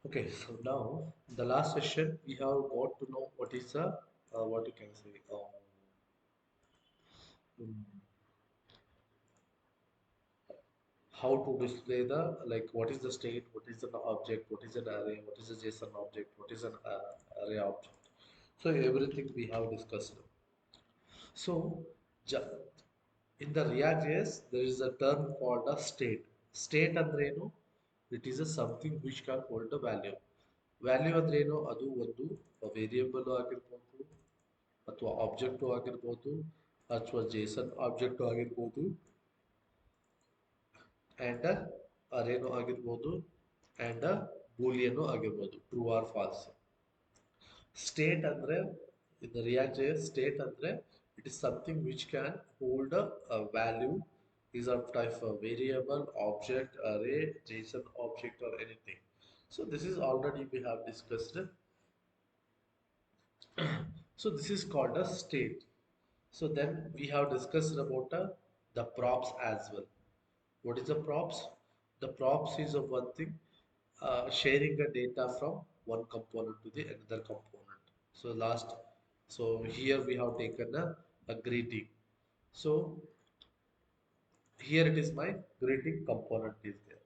Okay, so now the last session we have got to know what is a what you can say um, how to display the like what is the state, what is an object, what is an array, what is a JSON object, what is an array object. So everything we have discussed. So ju- in the React.js there is a term called a state. State ಅಂದ್ರೆ ಏನು? It is a something which can hold a value. Value ಅಂದ್ರೆ ಏನು? ಅದು ಒಂದು variable ಆಗಿರ್ಬೋದು ಅಥವಾ object ಆಗಿರ್ಬೋದು ಅಥವಾ ಜೇಸನ್ ಆಬ್ಜೆಕ್ಟು ಆಗಿರ್ಬೋದು ಆ್ಯಂಡ್ ಅರೇನು ಆಗಿರ್ಬೋದು ಆ್ಯಂಡ್ ಬೂಲಿಯನು ಆಗಿರ್ಬೋದು ಟ್ರೂ ಆರ್ ಫಾಲ್ಸ್. ಸ್ಟೇಟ್ ಅಂದರೆ ಇನ್ ರಿಯಾಕ್ಟ್ ಜೆ ಸ್ಟೇಟ್ ಅಂದರೆ it is something which can hold a value is of type of variable, object, array, JSON object or anything. So this is already we have discussed. So this is called a state. So then we have discussed about the props as well. What is the props? The props is of one thing, sharing the data from one component to the another component. So so here we have taken a greeting. So here it is my greeting component is there.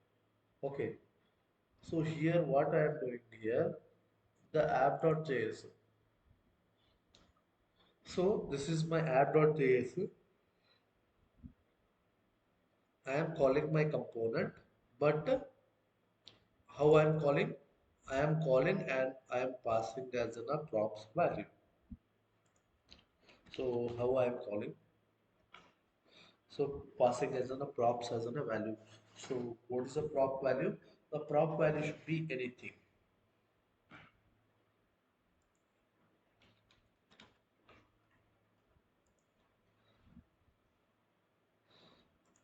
Okay. So here what I am doing here, the app.js. So this is my app.js. I am calling my component, but how I am calling? I am calling and I am passing as a props value. So how I am calling? So passing as a props as a value. So what is the prop value? The prop value should be anything.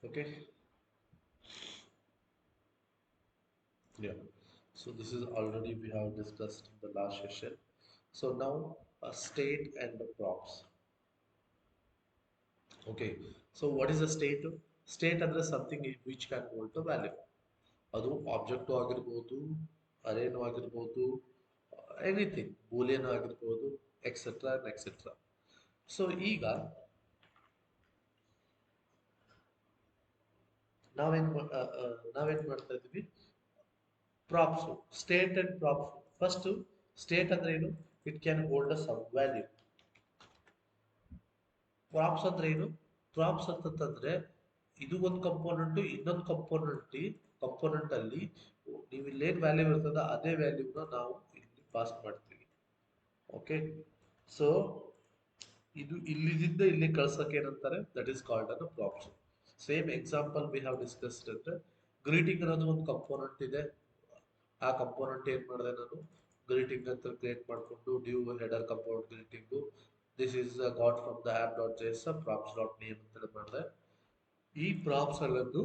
Okay. Yeah. So this is already we have discussed in the last session. So now a state and the props. Okay. So what is a state? State ಅಂದ್ರೆ something which can hold the value. ಅದು object ಆಗಿರ್ಬೋದು, ಅರೇನು ಆಗಿರ್ಬೋದು, anything boolean ಆಗಿರ್ಬೋದು, etcetera etcetera. So ಈಗ ನಾವೇನ್ ಮಾಡ್ತಾ ಇದ್ವಿ? Props, state and props. First state ಅಂದ್ರೆ ಏನು? It can hold a some value. Props ಅಂದ್ರೆ ಏನು? ಪ್ರಾಪ್ಸ್ ಅಂತಂದ್ರೆ ಇದು ಒಂದು ಕಂಪೋನೆಂಟ್, ಇನ್ನೊಂದು ಕಂಪೋನೆಂಟ್ ಅಲ್ಲಿ ನೀವು ಇಲ್ಲೇನ್ ವ್ಯಾಲ್ಯೂ ಇರ್ತದ ಅದೇ ವ್ಯಾಲ್ಯೂನ ನಾವು ಇಲ್ಲಿ ಪಾಸ್ ಮಾಡ್ತೀವಿ. ಓಕೆ. ಸೊ ಇದು ಇಲ್ಲಿಂದ ಇಲ್ಲಿ ಕಳ್ಸಕ್ಕೆ ಏನಂತಾರೆ? That is called an props. Same example we have discussed ಅಂದ್ರೆ ಗ್ರೀಟಿಂಗ್ ಅನ್ನೋದು ಒಂದು ಕಂಪೋನೆಂಟ್ ಇದೆ. ಆ ಕಂಪೋನೆಂಟ್ ಏನ್ ಮಾಡಿದೆ ನಾನು? ಗ್ರೀಟಿಂಗ್ ಅಂತ ಕ್ರಿಯೇಟ್ ಮಾಡಿಕೊಂಡು due header component greeting this is got from the app dot JS props dot name ಅಂತ ಮಾಡಿದೆ. ಈ ಪ್ರಾಪ್ಸ್ ಅನ್ನೋದು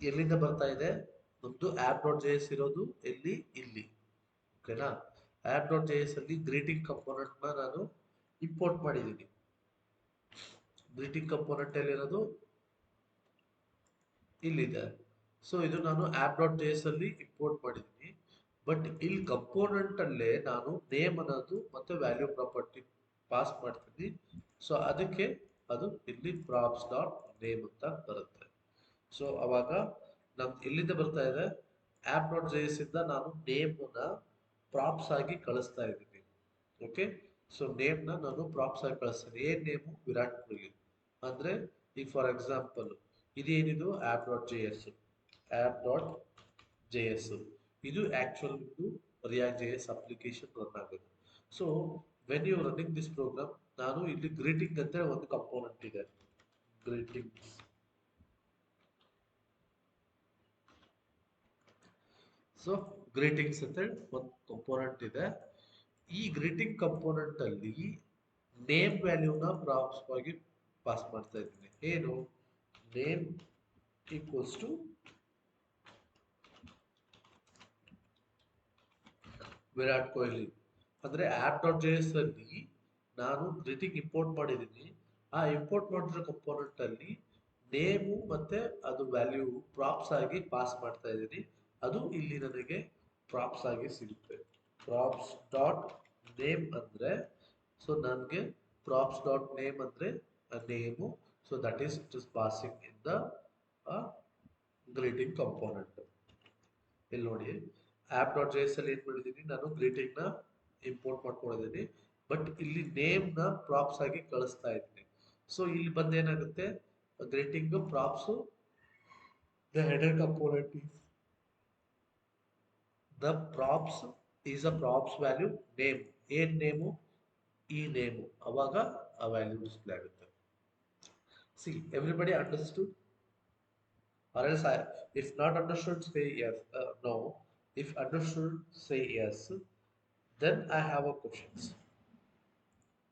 ಎಲ್ಲಿಂದ ಬರ್ತಾ ಇದೆ? ನಮ್ದು ಆಪ್ ಡಾಟ್ ಜೆಎಸ್ ಇರೋದು ಎಲ್ಲಿ? ಇಲ್ಲಿ. ಓಕೆನಾ? ಆಪ್ ಡಾಟ್ ಜೆಎಸ್ ಅಲ್ಲಿ ಗ್ರೀಟಿಂಗ್ ಕಂಪೋನೆಂಟ್ ನ ನಾನು ಇಂಪೋರ್ಟ್ ಮಾಡಿದ್ದೀನಿ. ಗ್ರೀಟಿಂಗ್ ಕಂಪೋನೆಂಟ್ ಎಲ್ಲಿರೋದು? ಇಲ್ಲಿದೆ. ಸೊ ಇದು ನಾನು ಆಪ್ ಡಾಟ್ ಜೆಎಸ್ ಅಲ್ಲಿ ಇಂಪೋರ್ಟ್ ಮಾಡಿದ್ದೀನಿ. ಬಟ್ ಇಲ್ಲಿ ಕಂಪೋನೆಂಟ್ ಅಲ್ಲೇ ನಾನು ನೇಮ್ ಅನ್ನೋದು ಮತ್ತೆ ವ್ಯಾಲ್ಯೂ ಪ್ರಾಪರ್ಟಿ ಪಾಸ್ ಮಾಡ್ತೀನಿ. ಸೊ ಅದಕ್ಕೆ ಅದು ಇಲ್ಲಿ ಪ್ರಾಪ್ಸ್ ಡಾಟ್ ನೇಮ್ ಅಂತ ಬರುತ್ತೆ. ಸೊ ಅವಾಗ ನಮ್ದು ಎಲ್ಲಿಂದ ಬರ್ತಾ ಇದೆ? ಆಪ್ ಡಾಟ್ ಜೆಎಸ್ ಇಂದ ನಾನು ನೇಮ್ ನ ಪ್ರಾಪ್ಸ್ ಆಗಿ ಕಳಿಸ್ತಾ ಇದ್ದೀನಿ. ಓಕೆ. ಸೊ ನೇಮ್ ನ ನಾನು ಪ್ರಾಪ್ಸ್ ಆಗಿ ಕಳಿಸ್ತೀನಿ. ಏನ್ ನೇಮು? ವಿರಾಟ್ ಕೊಹ್ಲಿ. ಅಂದ್ರೆ ಈಗ ಫಾರ್ ಎಕ್ಸಾಂಪಲ್ ಇದೇನಿದು? App dot J S. App dot J S ಇದು ಆಕ್ಚುಲ್ ಇದು React J S application run ಆಗುತ್ತೆ. So when you running this program, ನಾನು ಇಲ್ಲಿ ಗ್ರೀಟಿಂಗ್ ಅಂತ ಒಂದು ಕಂಪೋನೆಂಟ್ ಇದೆ. ಗ್ರೀಟಿಂಗ್ಸ್. ಸೊ ಗ್ರೀಟಿಂಗ್ಸ್ ಅಂತ ಒಂದು ಕಂಪೋನೆಂಟ್ ಇದೆ. ಈ ಗ್ರೀಟಿಂಗ್ ಕಂಪೋನೆಂಟ್ ಅಲ್ಲಿ ನೇಮ್ ವ್ಯಾಲ್ಯೂನ ಪ್ರಾಪ್ಸ್ ಆಗಿ ಪಾಸ್ ಮಾಡ್ತಾ ಇದ್ದೀನಿ. ಏನು? Name equals to Virat Kohli. ಅಂದ್ರೆ ಆಪ್ ಡಾಟ್ ಜೆ ಎಸ್ ಅಲ್ಲಿ ನಾನು ಗ್ರೀಟಿಂಗ್ ಇಂಪೋರ್ಟ್ ಮಾಡಿದ್ದೀನಿ. ಆ ಇಂಪೋರ್ಟ್ ಮಾಡಿರೋ ಕಂಪೋನೆಂಟ್ ಅಲ್ಲಿ ನೇಮು ಮತ್ತೆ ಅದು ವ್ಯಾಲ್ಯೂ ಪ್ರಾಪ್ಸ್ ಆಗಿ ಪಾಸ್ ಮಾಡ್ತಾ ಇದ್ದೀನಿ. ಅದು ಇಲ್ಲಿ ನನಗೆ ಪ್ರಾಪ್ಸ್ ಆಗಿ ಸಿಗುತ್ತೆ. ಪ್ರಾಪ್ಸ್ ಡಾಟ್ ನೇಮ್ ಅಂದ್ರೆ, ಸೊ ನನಗೆ ಪ್ರಾಪ್ಸ್ ಡಾಟ್ ನೇಮ್ ಅಂದ್ರೆ name. So that is it is passing in the greeting component. ಇಲ್ಲಿ ನೋಡಿ, ಆಪ್ ಡಾಟ್ ಜೆ ಎಸ್ ಅಲ್ಲಿ ಏನ್ ಮಾಡಿದ್ದೀನಿ, ನಾನು ಗ್ರೀಟಿಂಗ್ ನ ಇಂಪೋರ್ಟ್ ಮಾಡ್ಕೊಂಡಿದ್ದೀನಿ. ಬಟ್ ಇಲ್ಲಿ ನೇಮ್ ನ ಪ್ರಾಪ್ಸ್ ಆಗಿ ಕಳಿಸ್ತಾ ಇದ್ದೀನಿ. ಸೊ ಇಲ್ಲಿ ಬಂದ ಏನಾಗುತ್ತೆ, greeting props the header component is the props is a props value name. ಏನ್ ನೇಮು, ಈ ನೇಮು, ಅವಾಗ ಆ ವ್ಯಾಲ್ಯೂ ಡಿಸ್ಪ್ಲೇ ಆಗುತ್ತೆ. C everybody understood? Or else if not understood, say yes. No. If understood, say yes. Then I have a questions.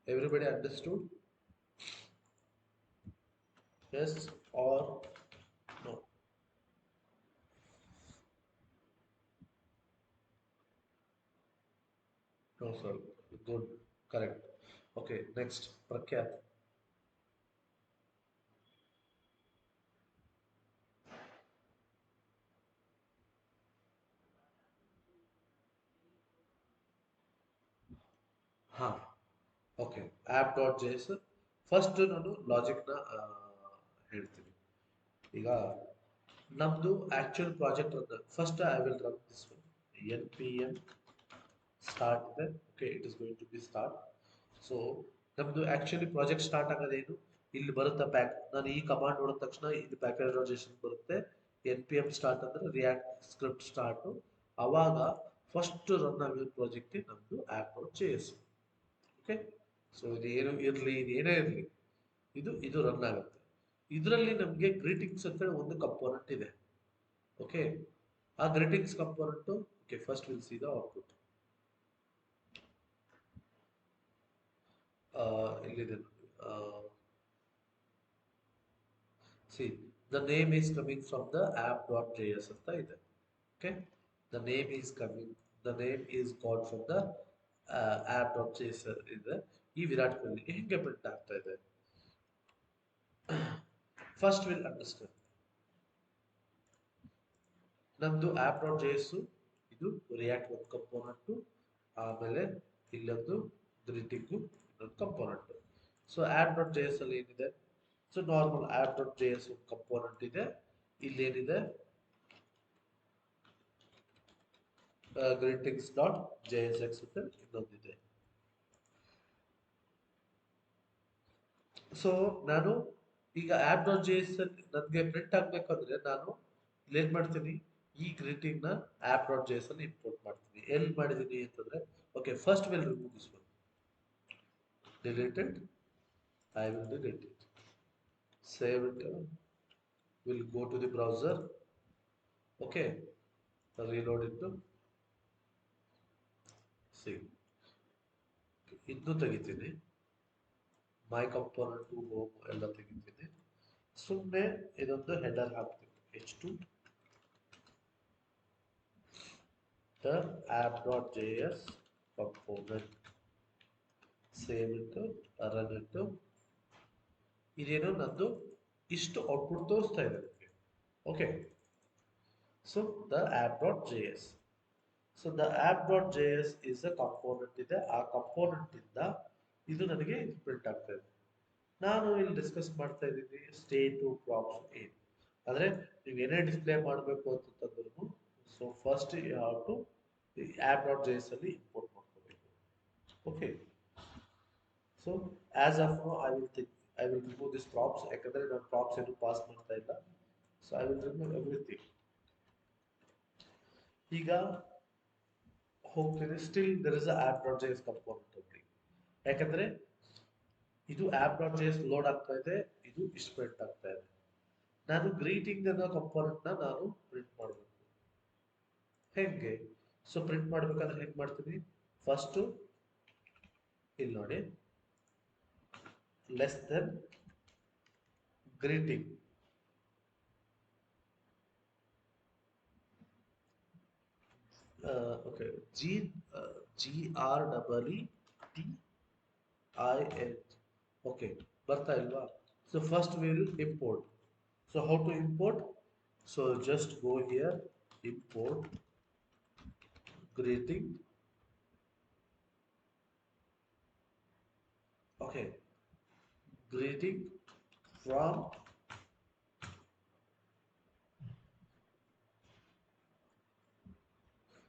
Everybody understood? Yes or no? No, sir. Good. Correct. Okay. Next, Prakyat. ಹಾ, okay. App dot J S first ನಾನು ಲಾಜಿಕ್ನ ಹೇಳ್ತೀನಿ. ಈಗ ನಮ್ಮದು actual project ಅಂತ first I will run this one. N P M start ಇದೆ. Okay, it is going to be start. So ನಮ್ಮದು actually project start ಆಗೋದೇನು, ಇಲ್ಲಿ ಬರುತ್ತೆ ಪ್ಯಾಕ್. ನಾನು ಈ ಕಮಾಂಡ್ ನೋಡಿದ ತಕ್ಷಣ ಇಲ್ಲಿ ಪ್ಯಾಕೇಜೈಸೇಷನ್ ಬರುತ್ತೆ. ಎನ್ ಪಿ ಎಮ್ ಸ್ಟಾರ್ಟ್ ಅಂದರೆ ರಿಯಾಕ್ಟ್ ಸ್ಕ್ರಿಪ್ಟ್ ಸ್ಟಾರ್ಟು. ಅವಾಗ ಫಸ್ಟ್ ರನ್ ಆಗಿರೋ ಪ್ರಾಜೆಕ್ಟ್ ನಮ್ಮದು app dot J S. Okay, so ಇದು ಏನು ಇರಲಿ, ಇದು ಏನೇ ಇರಲಿ, ಇದು ರನ್ ಆಗುತ್ತೆ. ಇದರಲ್ಲಿ ನಮಗೆ ಗ್ರೀಟಿಂಗ್ಸ್ ಅಂತ ಒಂದು ಕಂಪೋನೆಂಟ್ ಇದೆ. ಓಕೆ, ಆ greetings component, okay, first will see the output. ಇಲ್ಲಿದೆ ನೋಡಿ. See the name is coming from the app dot J S ಅಂತ ಇದೆ. Okay, the name is coming, the name is got from the app dot J S ಇದೆ. ಈ ವಿರಾಟ್ ಕೊಹ್ಲಿ ಹೆಂಗೆ print ಆಗ್ತಾ ಇದೆ, first will understand. ನಮ್ದು ಆ್ಯಪ್ ಡಾಟ್ ಜೆ ಎಸ್, ಇದು React ಒಂದು ಕಂಪೋನೆಂಟು, ಆಮೇಲೆ ಇಲ್ಲೊಂದು ಗ್ರೀಟಿಂಗು ಇನ್ನೊಂದು component. So app dot J S ಅಲ್ಲಿ ಏನಿದೆ, so normal app dot J S component ಇದೆ. ಇಲ್ಲೇನಿದೆ, greetings dot J S X ಅಂತ ಇನ್ನೊಂದಿದೆ. ಸೊ ನಾನು ಈಗ ಆ್ಯಪ್ ಡಾಟ್ ಜೆ ಎಸ್ ನನಗೆ ಪ್ರಿಂಟ್ ಆಗಬೇಕಂದ್ರೆ ನಾನು ಇಲ್ಲೇನು ಮಾಡ್ತೀನಿ, ಈ ಗ್ರೀಟಿಂಗ್ನ ಆ್ಯಪ್ ಡಾಟ್ ಜೆ ಎಸ್ ಅಲ್ಲಿ ಇಂಪೋರ್ಟ್ ಮಾಡ್ತೀನಿ. ಎಲ್ಲಿ ಮಾಡಿದ್ದೀನಿ ಅಂತಂದ್ರೆ, okay, first will remove this one, delete it. I will delete it. Save it. Will go to the browser. Okay, reload it. See, ಇದನ್ನು ತೆಗಿತೀನಿ, ಮೈ ಕಂಪೋನೆಂಟ್ ಟು ಹೋಮ್ ಎಲ್ಲ ತೆಗಿತೀನಿ. ಸುಮ್ಮನೆ ಇದೊಂದು ಹೆಡರ್ ಹಾಕ್ತೀನಿ, H2 the app.js component. Save ಇಟ್ಟು run ಇಟ್ಟು, ಇದೇನು ನಂದು ಇಷ್ಟು ಔಟ್ಪುಟ್ ತೋರಿಸ್ತಾ ಇದೆ ನಿಮಗೆ. Okay, so the app dot J S, so the app dot J S is a component ಇದೆ. ಆ ಕಂಪೋನೆಂಟ್ ಇಂದ ಇದು ನನಗೆ ಪ್ರಿಂಟ್ ಆಗ್ತಾ ಇದೆ. ನಾನು ಇಲ್ಲಿ ಡಿಸ್ಕಸ್ ಮಾಡ್ತಾ ಇದ್ದೀನಿ ಸ್ಟೇಟು ಪ್ರಾಪ್ಸ್ ಏನು ಅಂದರೆ, ನೀವು ಏನೇ ಡಿಸ್ಪ್ಲೇ ಮಾಡಬೇಕು ಅಂತಂದ್ರೂ, so first you have to app dot J S ಅಲ್ಲಿ ಇಂಪೋರ್ಟ್ ಮಾಡ್ಕೋಬೇಕು. Okay, so as of now I will remove this props, ಯಾಕಂದರೆ ನಾನು ಪ್ರಾಪ್ಸ್ ಏನು ಪಾಸ್ ಮಾಡ್ತಾ ಇಲ್ಲ. So I will remove everything. ಈಗ ಹೋಗ್ತೀನಿ, still there is a app dot J S component only. ಯಾಕಂದರೆ ಇದು app dot J S load ಆಗ್ತಾ ಇದೆ, ಇದು ಇಷ್ಟು ಪ್ರಿಂಟ್ ಆಗ್ತಾ ಇದೆ. ನಾನು ಗ್ರೀಟಿಂಗ್ ಅನ್ನೋ ಕಂಪೋನೆಂಟ್ನ ನಾನು ಪ್ರಿಂಟ್ ಮಾಡಬೇಕು. ಹೆಂಗೆ? ಸೊ ಪ್ರಿಂಟ್ ಮಾಡ್ಬೇಕಾದ್ರೆ ಹೆಂಗೆ ಮಾಡ್ತೀನಿ, ಫಸ್ಟು ಇಲ್ಲಿ ನೋಡಿ, less than greeting, okay, GREETIN. Okay, ಬರ್ತಾ ಇಲ್ವಾ? So first will import So how to import? So just go here, import greeting. Okay, greeting from,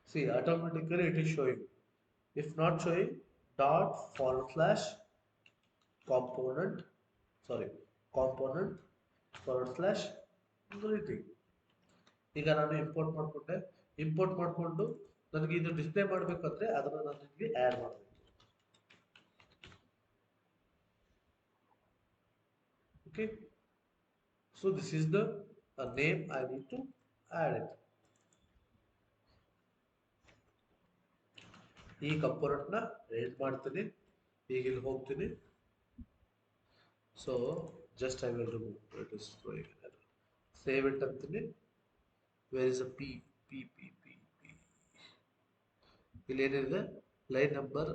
see, automatically it is showing. If not showing, dot forward slash component, sorry, component forward slash greeting. ಈಗ ನಾನು import ಮಾಡಿಕೊಂಡೆ, import ಮಾಡಿಕೊಂಡು ನನಗೆ ಇದು display ಮಾಡಬೇಕಂದ್ರೆ ಅದನ್ನು ನಾನು ಇಲ್ಲಿ ಆ್ಯಡ್ ಮಾಡಬೇಕು. Okay, so this is the name I need to add it. ಈ ಕಂಪೋನೆಂಟ್ನ ಎಡಿಟ್ ಮಾಡ್ತೀನಿ. ಈಗ ಇಲ್ಲಿ ಹೋಗ್ತೀನಿ. So just I will remove it is save it ಅಂತೀನಿ. Where is a P P P P P ಇಲ್ಲಿ ಏನಿದೆ, line number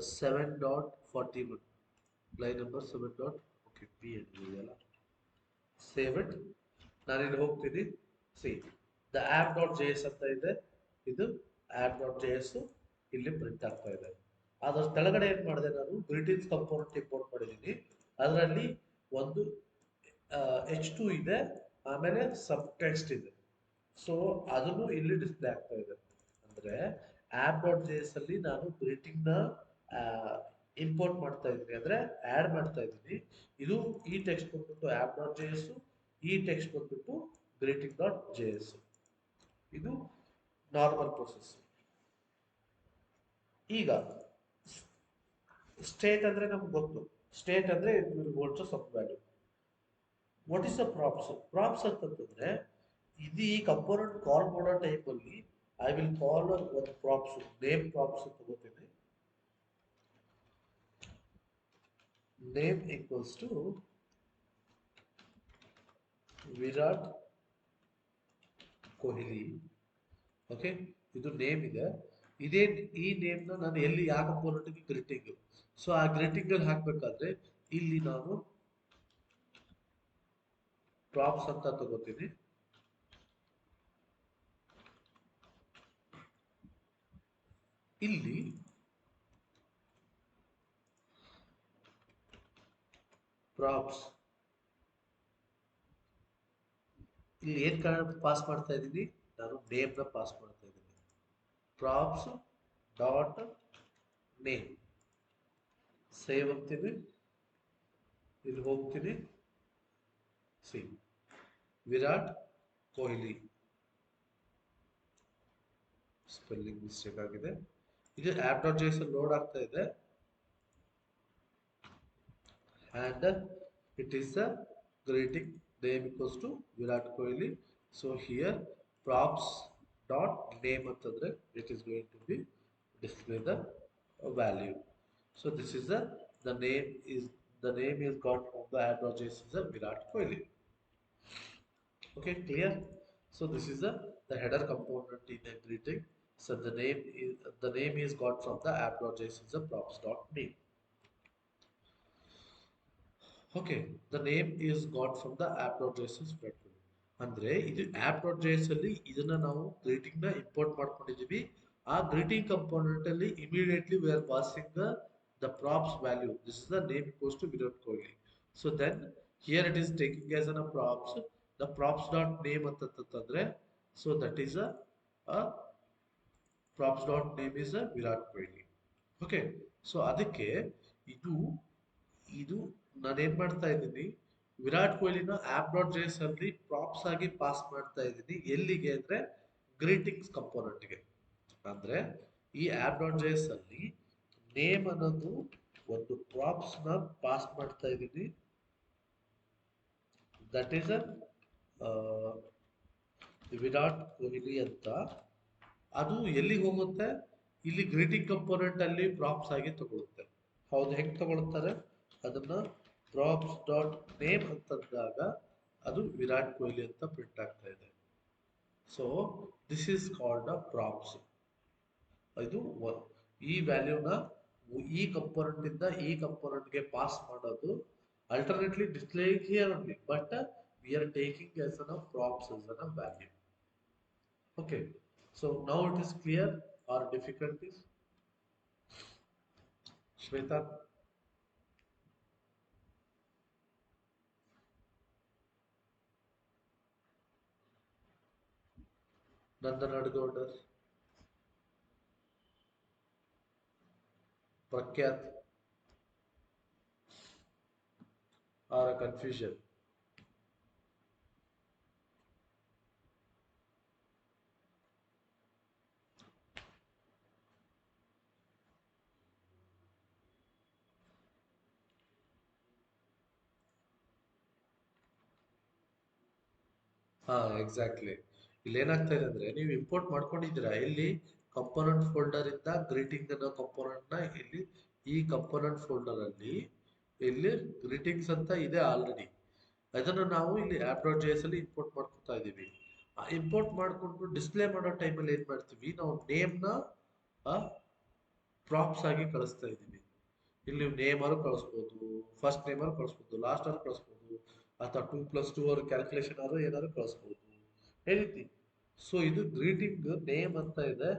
7.41, line number 7 dot, okay P ಇದೆಯಲ್ಲ, save it. ನಾನಿಲ್ಲಿ ಹೋಗ್ತೀನಿ. See the app dot J S ಅಂತ ಇದೆ, ಇದು app dot J S ಇಲ್ಲಿ ಪ್ರಿಂಟ್ ಆಗ್ತಾ ಇದೆ. ಅದ್ರ ಕೆಳಗಡೆ ಏನು ಮಾಡಿದೆ, ನಾನು ಗ್ರೀಟಿಂಗ್ಸ್ ಕಂಪೋನೆಂಟ್ ಇಂಪೋರ್ಟ್ ಮಾಡಿದ್ದೀನಿ. ಅದರಲ್ಲಿ ಒಂದು H2 ಇದೆ, ಆಮೇಲೆ ಸಬ್ ಟೆಕ್ಸ್ಟ್ ಇದೆ. ಸೊ ಅದನ್ನು ಇಲ್ಲಿ ಡಿಸ್ಪ್ಲೇ ಆಗ್ತಾ ಇದೆ. ಅಂದರೆ ಆ್ಯಪ್ ಡಾಟ್ ಜೆ ಎಸ್ ಅಲ್ಲಿ ನಾನು ಗ್ರೀಟಿಂಗ್ನ ಇಂಪೋರ್ಟ್ ಮಾಡ್ತಾ ಇದ್ದೀನಿ, ಅಂದರೆ ಆ್ಯಡ್ ಮಾಡ್ತಾ ಇದ್ದೀನಿ. ಇದು ಈ ಟೆಕ್ಸ್ಟ್ ಬಂದ್ಬಿಟ್ಟು ಆ್ಯಪ್ ಡಾಟ್ ಜೆ ಎಸ್, ಈ ಟೆಕ್ಸ್ಟ್ ಬಂದ್ಬಿಟ್ಟು ಗ್ರೀಟಿಂಗ್ ಡಾಟ್ ಜೆ ಎಸ್. ಇದು ನಾರ್ಮಲ್ ಪ್ರೊಸೆಸ್. ಈಗ ಸ್ಟೇಟ್ ಅಂದರೆ ನಮ್ಗೆ ಗೊತ್ತು. ಸ್ಟೇಟ್ ಅಂದರೆ it will go to some value. What is the props? Props ಅಂತಂತಂದ್ರೆ ಇದು ಈ ಕಂಪೋನೆಂಟ್ ಕಾಲ್ ಮಾಡೋ ಟೈಮಲ್ಲಿ ಐ ವಿಲ್ ಕಾಲ್ ಒಂದು ಪ್ರಾಪ್ಸ್, ನೇಮ್ ಪ್ರಾಪ್ಸ್ ತಗೋತೀನಿ. Name equals to Virat Kohli. Okay, ಇದು ನೇಮ್ ಇದೆ. ಇದೇ ಈ ನೇಮ್ನ ನಾನು ಎಲ್ಲಿ ಯಾವ ಕಂಪೋನೆಂಟ್ಗೆ ಗ್ರೀಟಿಂಗ್, ಸೊ ಆ ಗ್ರೀಟಿಂಗ್ ಅಲ್ಲಿ ಹಾಕ್ಬೇಕಾದ್ರೆ ಇಲ್ಲಿ ನಾನು ಪ್ರಾಪ್ಸ್ ಅಂತ ತಗೋತೀನಿ. ಇಲ್ಲಿ ಪ್ರಾಪ್ಸ್, ಇಲ್ಲಿ ಏನ್ ಪಾಸ್ ಮಾಡ್ತಾ ಇದ್ದೀನಿ, ನಾನು ನೇಮ್ನ ಪಾಸ್ ಮಾಡ್ತಾ ಇದ್ದೀನಿ. ಪ್ರಾಪ್ಸ್ ಡಾಟ್ ನೇಮ್, ಸೇವ್ ಅಂತೀನಿ. ಇಲ್ಲಿ ಹೋಗ್ತೀನಿ. See Virat Kohli, spelling mistake ಆಗಿದೆ. ಇದು app dot J S load ಆಗ್ತಾ ಇದೆ, and it is a greeting name equals to Virat Kohli. So here props dot name ಅಂತಂದ್ರೆ it is going to be display the value. So this is the name is got from the app dot js is a Virat Kohli. Okay, clear? So this is the header component in the greeting. So the name is got from the app dot js is a props dot name. Okay, the name is got from the app dot J S spread. ಅಂದರೆ ಇದು app dot J S ಅಲ್ಲಿ ಇದನ್ನ ನಾವು ಗ್ರೀಟಿಂಗ್ನ import ಮಾಡ್ಕೊಂಡಿದ್ದೀವಿ. ಆ greeting component ಅಲ್ಲಿ immediately we are passing the props value. This is the name equals to Virat Kohli. So then here it is taking as an a props the props dot name ಅಂತಂತಂದ್ರೆ, so that is a props dot name is a Virat Kohli. Okay, so ಅದಕ್ಕೆ ಇದು ಇದು ನಾನೇನ್ ಮಾಡ್ತಾ ಇದ್ದೀನಿ, ವಿರಾಟ್ ಕೊಹ್ಲಿನ app dot J S ಅಲ್ಲಿ props ಆಗಿ ಪಾಸ್ ಮಾಡ್ತಾ ಇದ್ದೀನಿ. ಎಲ್ಲಿಗೆ ಅಂದ್ರೆ ಗ್ರೀಟಿಂಗ್ಸ್ ಕಂಪೋನೆಂಟ್ಗೆ. ಅಂದ್ರೆ ಈ ಆ್ಯಪ್ ಡಾಟ್ ಜೆ ಎಸ್ ಅಲ್ಲಿ ನೇಮ್ ಅನ್ನೋದು ಒಂದು ಪ್ರಾಪ್ಸ್ ನ ಪಾಸ್ ಮಾಡ್ತಾ ಇದ್ದೀನಿ. ದಟ್ ಈಸ್ ವಿರಾಟ್ ಕೊಹ್ಲಿ ಅಂತ. ಅದು ಎಲ್ಲಿಗೆ ಹೋಗುತ್ತೆ, ಇಲ್ಲಿ ಗ್ರೀಟಿಂಗ್ ಕಂಪೋನೆಂಟ್ ಅಲ್ಲಿ ಪ್ರಾಪ್ಸ್ ಆಗಿ ತಗೊಳುತ್ತೆ. ಹೌದು, ಹೆಂಗ್ ತಗೊಳ್ತಾರೆ ಅದನ್ನ, ಪ್ರಾಪ್ಸ್ ಡಾಟ್ ನೇಮ್ ಅಂತಂದಾಗ ಅದು ವಿರಾಟ್ ಕೊಹ್ಲಿ ಅಂತ ಪ್ರಿಂಟ್ ಆಗ್ತಾ ಇದೆ. So this is called a props. ಇದು ಈ ವ್ಯಾಲ್ಯೂನ ಈ ಕಂಪೋನೆಂಟ್ ಇಂದ ಈ ಕಂಪೋನೆಂಟ್ಗೆ ಪಾಸ್ ಮಾಡೋದು. Alternately display here only, but we are taking as a props as a value. Okay, so now it is clear our difficulties. Shweta, Nandan Adgowder, Prakyat, or a confusion. ಹಾ exactly. ಇಲ್ಲಿ ಏನಾಗ್ತಾ ಇದೆ ಅಂದ್ರೆ ನೀವು import ಮಾಡ್ಕೊಂಡಿದ್ದೀರಾ ಇಲ್ಲಿ component folder ಇಂದ greeting ಅನ್ನೋ ಕಂಪೋನೆಂಟ್ ನ ಇಲ್ಲಿ ಈ ಕಂಪೋನೆಂಟ್ ಫೋಲ್ಡರ್ ಅಲ್ಲಿ ಇಲ್ಲಿ ಗ್ರೀಟಿಂಗ್ಸ್ ಅಂತ ಇದೆ ಆಲ್ರೆಡಿ. ಅದನ್ನು ನಾವು ಇಲ್ಲಿ ಆಪ್ ಡಾಟ್ ಜೆ ಎಸ್ ಅಲ್ಲಿ ಇಂಪೋರ್ಟ್ ಮಾಡ್ಕೊತಾ ಇದೀವಿ. ಇಂಪೋರ್ಟ್ ಮಾಡ್ಕೊಂಡು ಡಿಸ್ಪ್ಲೇ ಮಾಡೋ ಟೈಮಲ್ಲಿ ಏನ್ ಮಾಡ್ತೀವಿ ನಾವು ನೇಮ್ ನ ಪ್ರಾಪ್ಸ್ ಆಗಿ ಕಳಿಸ್ತಾ ಇದೀವಿ. ಇಲ್ಲಿ ನೀವು ನೇಮ್ ಅಲ್ಲಿ ಕಳಿಸ್ಬೋದು, ಫಸ್ಟ್ ನೇಮ್ ಅಲ್ಲಿ ಕಳಿಸ್ಬೋದು, ಲಾಸ್ಟ್ ಅಲ್ಲಿ ಕಳಿಸ್ಬೋದು, ಅಥವಾ 2+2 ಅವ್ರ ಕ್ಯಾಲ್ಕುಲೇಷನ್ ಆದ್ರೂ ಏನಾದ್ರು ಕಳಿಸ್ಬೋದು ಹೇಳಿದ್ವಿ. ಸೊ ಇದು ಗ್ರೀಟಿಂಗ್ ನೇಮ್ ಅಂತ ಇದೆ.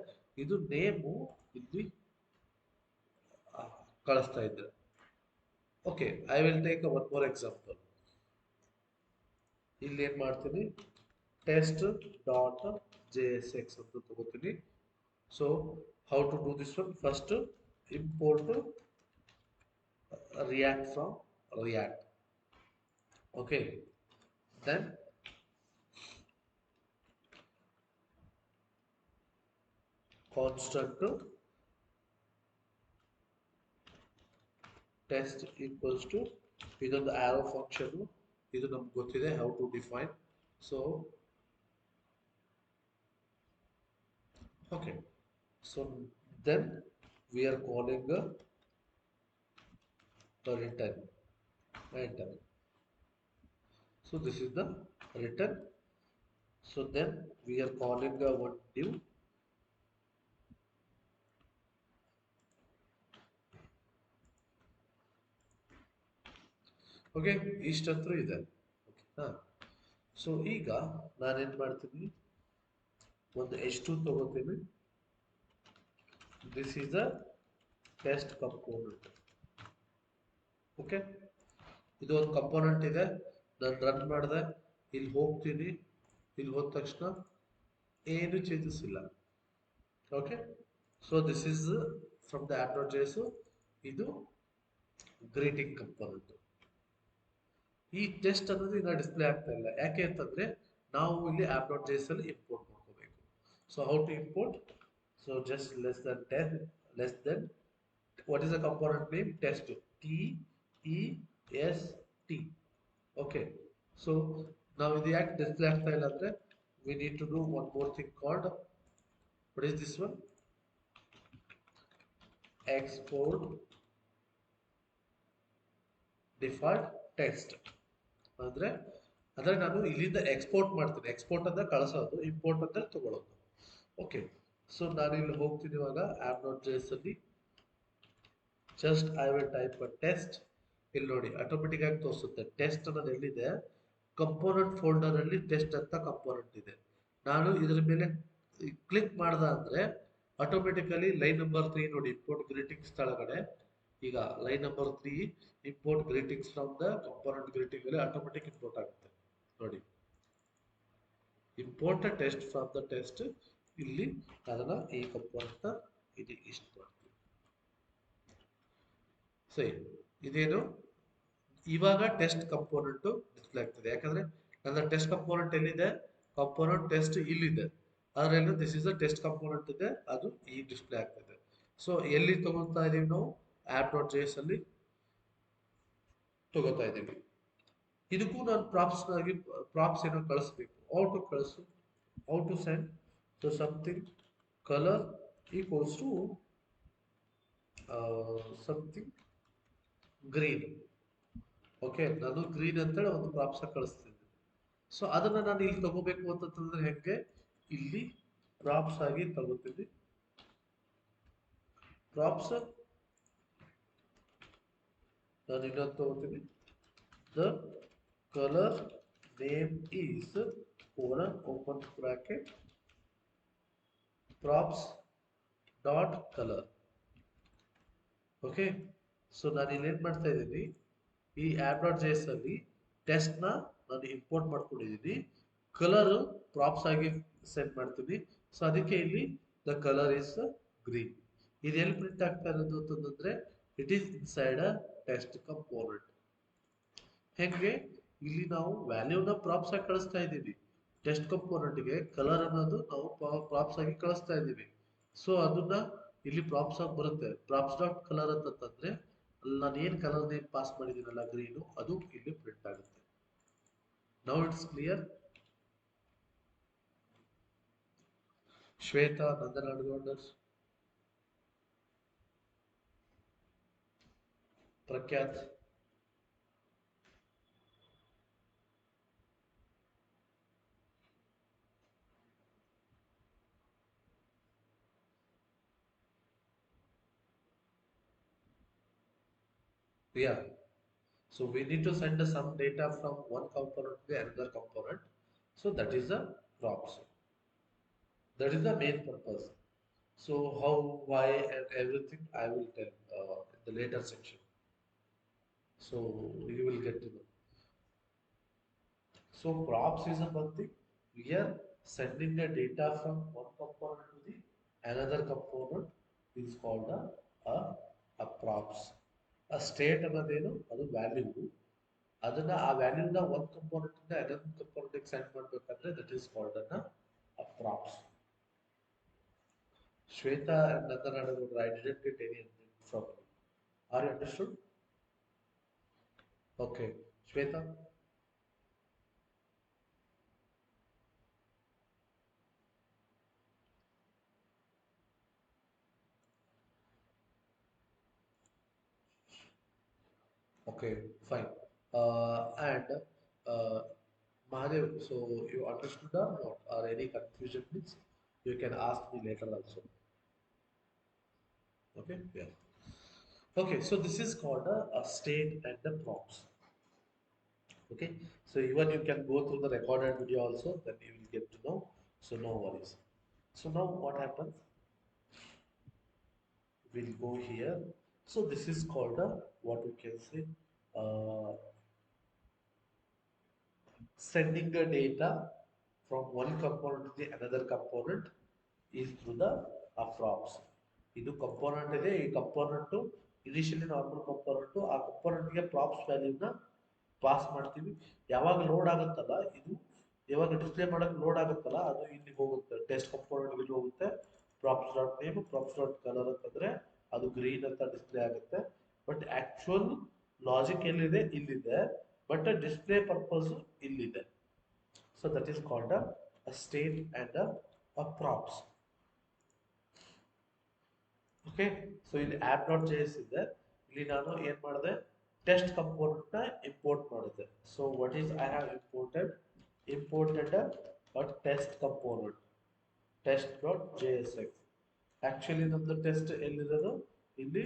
ಇದು ನೇಮು ಇಲ್ಲಿ ಆ, ಕಳಿಸ್ತಾ ಇದ್ರೆ. Okay, I will take one more example. ಇಲ್ಲಿ ಏನ್ ಮಾಡ್ತೀನಿ, test dot J S X ಅಂತ ತಗೋತೀನಿ. So how to do this one, first import React from React. Okay, then constant test equals to ಇದೊಂದು arrow function. ಇದು ನಮ್ಗೆ ಗೊತ್ತಿದೆ how to define. So okay, so then we are calling a return. Enter. So this is the return. So then we are calling a one div. Okay, ಇಷ್ಟಂತೂ ಇದೆ. ಓಕೆನಾ? So ಈಗ ನಾನೇನ್ ಮಾಡ್ತೀನಿ, ಒಂದು H2 ತಗೋತೀನಿ. This is a test component. Okay, ಇದು ಒಂದು ಕಂಪೋನೆಂಟ್ ಇದೆ. ನಾನು ರನ್ ಮಾಡಿದೆ, ಇಲ್ಲಿ ಹೋಗ್ತೀನಿ. ಇಲ್ಲಿ ಹೋದ ತಕ್ಷಣ ಏನು ಚೇಂಜಸ್ ಇಲ್ಲ. Okay, so this is from the app dot J S. ಇದು ಗ್ರೀಟಿಂಗ್ ಕಂಪೋನೆಂಟ್. ಈ ಟೆಸ್ಟ್ ಅನ್ನೋದು ಈಗ ಡಿಸ್ಪ್ಲೇ ಆಗ್ತಾ ಇಲ್ಲ. ಯಾಕೆ ಅಂತಂದ್ರೆ ನಾವು ಇಲ್ಲಿ ಆಪ್ ಡಾಟ್ ಜೆ ಎಸ್ ಅಲ್ಲಿ ಇಂಪೋರ್ಟ್ ಮಾಡ್ಕೋಬೇಕು. So how to import, so just less than 10 less than what is the component name, test, TEST. Okay, so now ಇದು ಯಾಕೆ ಡಿಸ್ಪ್ಲೇ ಆಗ್ತಾ ಇಲ್ಲ ಅಂದ್ರೆ we need to do one more thing called, what is this one, export default text. ಅಂದ್ರೆ ಅಂದ್ರೆ ನಾನು ಇಲ್ಲಿಂದ export ಮಾಡ್ತೀನಿ. ಎಕ್ಸ್ಪೋರ್ಟ್ ಅಂದ್ರೆ ಕಳಿಸೋದು, ಇಂಪೋರ್ಟ್ ಅಂದ್ರೆ ತಗೊಳ್ಳೋದು. ಓಕೆ, ಸೊ ನಾನು ಇಲ್ಲಿ ಹೋಗ್ತೀನಿ ಇವಾಗ ಆಪ್ ಡಾಟ್ ಜೆ ಎಸ್ ಅಲ್ಲಿ. Just I will type test. ಇಲ್ಲಿ ನೋಡಿ ಆಟೋಮೆಟಿಕ್ ಆಗಿ ತೋರಿಸುತ್ತೆ ಟೆಸ್ಟ್ ಅನ್ನೋದು ಎಲ್ಲಿದೆ, ಕಂಪೋನೆಂಟ್ ಫೋಲ್ಡರ್ ಅಲ್ಲಿ ಟೆಸ್ಟ್ ಅಂತ ಕಂಪೋನೆಂಟ್ ಇದೆ. ನಾನು ಇದ್ರ ಮೇಲೆ ಕ್ಲಿಕ್ ಮಾಡ್ದ ಅಂದ್ರೆ ಆಟೋಮೆಟಿಕಲಿ ಲೈನ್ ನಂಬರ್ 3 ನೋಡಿ, ಇಂಪೋರ್ಟ್ ಗ್ರೀಟಿಂಗ್ಸ್ ಕೆಳಗಡೆ ಈಗ line number 3 import greetings from the component greeting ಅಲ್ಲಿ ಆಟೋಮೆಟಿಕ್ ಇಂಪೋರ್ಟ್ ಆಗುತ್ತೆ ನೋಡಿ. Import test from the test, ಇಲ್ಲಿ ಅದನ್ನ ಈ ಕಂಪೋನೆಂಟ್ ಇದು ಇಷ್ಟು ಮಾಡ್ತೀವಿ. ಸರಿ, ಇದೇನು ಇವಾಗ ಟೆಸ್ಟ್ ಕಂಪೋನೆಂಟ್ ಡಿಸ್ಪ್ಲೇ ಆಗ್ತದೆ. ಯಾಕಂದ್ರೆ ನನ್ನ ಟೆಸ್ಟ್ ಕಂಪೋನೆಂಟ್ ಎಲ್ಲಿದೆ, ಕಂಪೋನೆಂಟ್ ಟೆಸ್ಟ್ ಇಲ್ಲಿದೆ. ಅದರಲ್ಲಿ this is a test component ಇದೆ, ಅದು ಈ ಡಿಸ್ಪ್ಲೇ ಆಗ್ತದೆ. ಸೊ ಎಲ್ಲಿ ತಗೊಳ್ತಾ ಇದೀವಿ ನಾವು, ಆಪ್ ಡಾಟ್ ಜೆ ಎಸ್ ಅಲ್ಲಿ ತಗೋತಾ ಇದೀವಿ. ಇದಕ್ಕೂ ನಾನು ಪ್ರಾಪ್ಸ್ ಏನೋ ಕಳಿಸ್ಬೇಕು. How to send, so something colour equals to something green. Okay, ನಾನು ಗ್ರೀನ್ ಅಂತೇಳಿ ಒಂದು ಪ್ರಾಪ್ಸ್ ಕಳಿಸ್ತೀನಿ. ಸೊ ಅದನ್ನ ನಾನು ಇಲ್ಲಿ ತಗೋಬೇಕು ಅಂತಂದ್ರೆ ಹೆಂಗೆ, ಇಲ್ಲಿ ಪ್ರಾಪ್ಸ್ ಆಗಿ ತಗೋತೀನಿ. ಪ್ರಾಪ್ಸ್ ನಾನು ಇನ್ನೊಂದು ತಗೋತೀನಿ, the colour name is colon open bracket props dot color. Okay, so ನಾನು ಇಲ್ಲಿ ಏನು ಮಾಡ್ತಾ ಇದ್ದೀನಿ, ಈ ಆ್ಯಪ್ ಡಾಟ್ ಜೆ ಎಸ್ ಅಲ್ಲಿ ಟೆಸ್ಟ್ನ ನಾನು ಇಂಪೋರ್ಟ್ ಮಾಡ್ಕೊಂಡಿದ್ದೀನಿ, ಕಲರ್ ಪ್ರಾಪ್ಸ್ ಆಗಿ ಸೆಟ್ ಮಾಡ್ತೀನಿ. ಸೊ ಅದಕ್ಕೆ ಇಲ್ಲಿ ದ ಕಲರ್ ಇಸ್ ಗ್ರೀನ್. ಇದು ಎಲ್ಲಿ ಪ್ರಿಂಟ್ ಆಗ್ತಾ ಇರೋದು ಅಂತಂದ್ರೆ it is inside a test component. ಹೆಂಗೆ, ಇಲ್ಲಿ ನಾವು ವ್ಯಾಲ್ಯೂನ ಪ್ರಾಪ್ಸ್ ಆಗಿ ಕಳಿಸ್ತಾ ಇದ್ದೀವಿ, ಟೆಸ್ಟ್ ಕಂಪೋನೆಂಟ್ಗೆ ಕಲರ್ ಅನ್ನೋದು ನಾವು ಪ್ರಾಪ್ಸ್ ಆಗಿ ಕಳಿಸ್ತಾ ಇದ್ದೀವಿ. ಸೊ ಅದನ್ನ ಇಲ್ಲಿ ಪ್ರಾಪ್ಸ್ ಆಗಿ ಬರುತ್ತೆ. ಪ್ರಾಪ್ಸ್ ಡಾಟ್ ಕಲರ್ ಅಂತಂದ್ರೆ ಅಲ್ಲಿ ನಾನು ಏನು ಕಲರ್ ನೇಮ್ ಪಾಸ್ ಮಾಡಿದ್ದೀನಲ್ಲ ಗ್ರೀನು, ಅದು ಇಲ್ಲಿ ಪ್ರಿಂಟ್ ಆಗುತ್ತೆ. Now it's clear. Shweta, Nandan Adgounder, Prakhyat, yeah. So we need to send some data from one component to another component. So that is the props. That is the main purpose. So how, why, and everything I will tell in the later section. So you will get to know. So props is a one thing. We are sending the data from one component to the another component is called a props. A state ಅನ್ನೋದೇನು, ಅದು value. ಅದನ್ನ ಆ ವ್ಯಾಲ್ಯೂನ ಒಂದು component ಇಂದ ಇನ್ನೊಂದು component send ಮಾಡಬೇಕಂದ್ರೆ that is called a props. Shweta and Nandan Adagondra, I didn't get anything from you. Are you understood? Okay. Shweta? Okay, fine. And Mahadev, so you understood or not? Or any confusion, please? You can ask me later also. Okay? Yeah. Okay, so this is called a state and the props. Okay, so even you can go through the recorded video also, then you will get to know. So no worries. So now what happens? We'll go here. So this is called a what we can say sending the data from one component to the another component is through the props. ಇದು component ಇದೆ, ಈ ಕಂಪೋನೆಂಟು initially normal ಕಂಪೋನೆಂಟು, ಆ ಕಂಪೋನೆಂಟ್ಗೆ props ವ್ಯಾಲ್ಯೂನ pass ಮಾಡ್ತೀವಿ. ಯಾವಾಗ load ಆಗುತ್ತಲ್ಲ, ಇದು ಯಾವಾಗ display ಮಾಡಕ್ಕೆ ಲೋಡ್ ಆಗುತ್ತಲ್ಲ, ಅದು ಇಲ್ಲಿ ಹೋಗುತ್ತೆ, ಟೆಸ್ಟ್ ಕಂಪೋನೆಂಟ್ ಇಲ್ಲಿ ಹೋಗುತ್ತೆ. Props dot name, props dot colour ಅಂತಂದ್ರೆ ಅದು ಗ್ರೀನ್ ಅಂತ ಡಿಸ್ಪ್ಲೇ ಆಗುತ್ತೆ. ಬಟ್ ಆಕ್ಚುಯಲ್ ಲಾಜಿಕ್ ಎಲ್ಲಿದೆ, ಇಲ್ಲಿದೆ. ಬಟ್ ಡಿಸ್ಪ್ಲೇ ಪರ್ಪಸ್ ಇಲ್ಲಿದೆ. So that is called a state and a props. Okay, so ಇಲ್ಲಿ ಆಪ್ ಡಾಟ್ ಜೆ ಎಸ್ ಇದೆ. ಇಲ್ಲಿ ನಾನು ಏನ್ ಮಾಡಿದೆ, ಟೆಸ್ಟ್ ಕಂಪೋನೆಂಟ್ ನ ಇಂಪೋರ್ಟ್ ಮಾಡಿದೆ. So what is I have imported a test component, test dot J S X. Actually ನಮ್ದು test ಎಲ್ಲಿರೋದು, ಇಲ್ಲಿ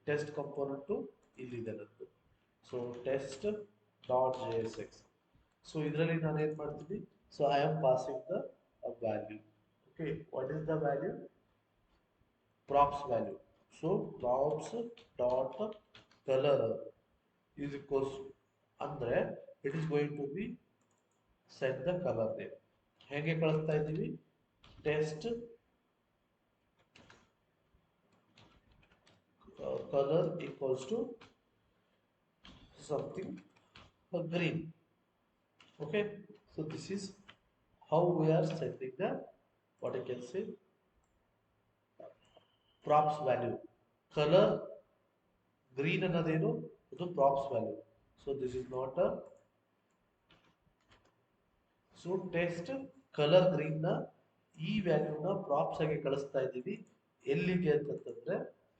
ಟೆಸ್ಟ್ ಕಂಪೋನೆಂಟು ಇಲ್ಲಿದೆ ನಮ್ದು. So test dot J S X. So ಇದರಲ್ಲಿ ನಾನು ಏನ್ ಮಾಡ್ತೀನಿ, so I am passing the value. Okay, what is the value? Props value. So props dot color is equals to, ಅಂದ್ರೆ it is going to be set the color name. ಹೇಗೆ ಕಳಿಸ್ತಾ ಇದ್ದೀವಿ, test color equals to something green. Okay, so this is how we are setting the what I can say props value. Color green ಅನ್ನೋದೇನು, ಇದು props value. So this is not a, so text color green ನ ಈ ವ್ಯಾಲ್ಯೂನ props ಆಗಿ ಕಳಿಸ್ತಾ ಇದ್ದೀವಿ. ಎಲ್ಲಿಗೆ ಅಂತಂದ್ರೆ,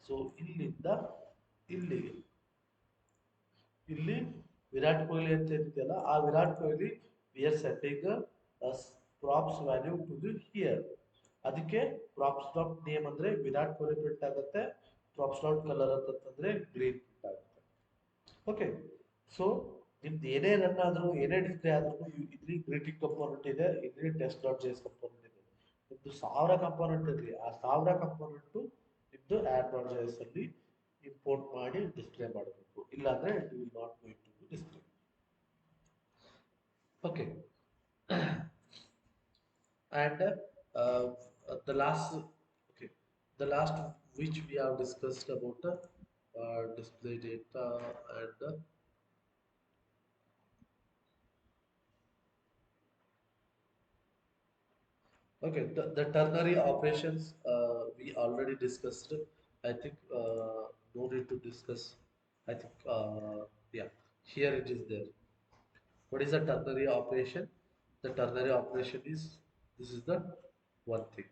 so ಇಲ್ಲಿಂದ ಇಲ್ಲಿಗೆ, ಇಲ್ಲಿ ವಿರಾಟ್ ಕೊಹ್ಲಿ ಅಂತ ಇರ್ತಿಯಲ್ಲ, ಆ Virat Kohli we are setting props value to the here. ಅದಕ್ಕೆ ಪ್ರಾಪ್ಸ್ ಡಾಟ್ ನೇಮ್ ಅಂದ್ರೆ ವಿರಾಟ್ ಕೊಹ್ಲಿ ಪ್ರಿಂಟ್ ಆಗುತ್ತೆ, ಪ್ರಾಪ್ಸ್ ಡಾಟ್ ಕಲರ್ ಅಂತಂದ್ರೆ ಗ್ರೀನ್ ಪ್ರಿಂಟ್ ಆಗುತ್ತೆ. ಓಕೆ, ಸೊ ನಿಮ್ದು ಏನೇ ರನ್ ಆದ್ರೂ ಏನೇ ಡಿಸ್ಪ್ಲೇ ಆದ್ರೂ ಇಲ್ಲಿ ಗ್ರೀಟಿಂಗ್ ಕಂಪೋನೆಂಟ್ ಇದೆ, ಇಲ್ಲಿ ಟೆಸ್ಟ್ ಡಾಟ್ ಜೇಸ್ ಕಂಪೋನೆಂಟ್ ಇದೆ. ನಿಮ್ದು 1000 ಕಂಪೋನೆಂಟ್ ಇರಲಿ, ಆ 1000 ಕಂಪೋನೆಂಟು ನಿಮ್ದು ಆಡ್ ಡಾಟ್ ಜೇಎಸ್ ಅಲ್ಲಿ ಇಂಪೋರ್ಟ್ ಮಾಡಿ ಡಿಸ್ಪ್ಲೇ ಮಾಡಬೇಕು, ಇಲ್ಲಾಂದ್ರೆ it will not going to display. Okay. And the last, okay, the last which we have discussed about display data and okay, the ternary operations we already discussed. I think no need to discuss. I think yeah, here it is there. What is a ternary operation? The ternary operation is, this is the one thing.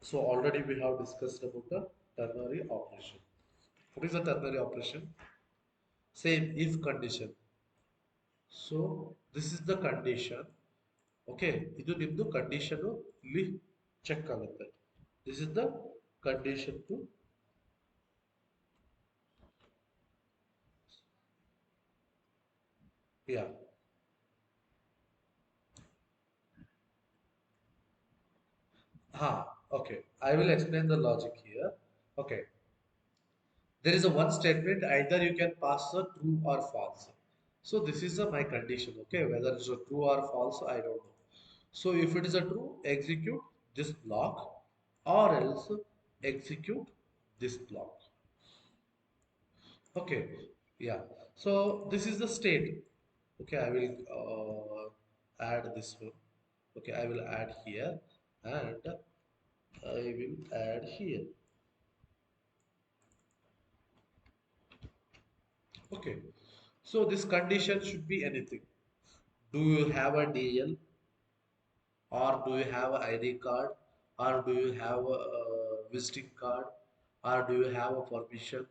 So already we have discussed about the ternary operation. What is a ternary operation? Same if condition. So this is the condition. Okay, ಇದು ನಿಮ್ದು condition ಇಲ್ಲಿ check ಆಗುತ್ತೆ. This is the condition to, yeah. Okay. I will explain the logic here. Okay. There is a one statement, either you can pass a true or false. So this is my condition, okay? Whether it's a true or false, I don't know. So if it is a true, execute this block, or else execute this block. Okay, yeah. So this is the state. Okay, I will add this one. Okay, I will add here, and I will add here. Okay, so this condition should be anything. Do you have a DL, or do you have an ID card, or do you have a visiting card, or do you have a permission?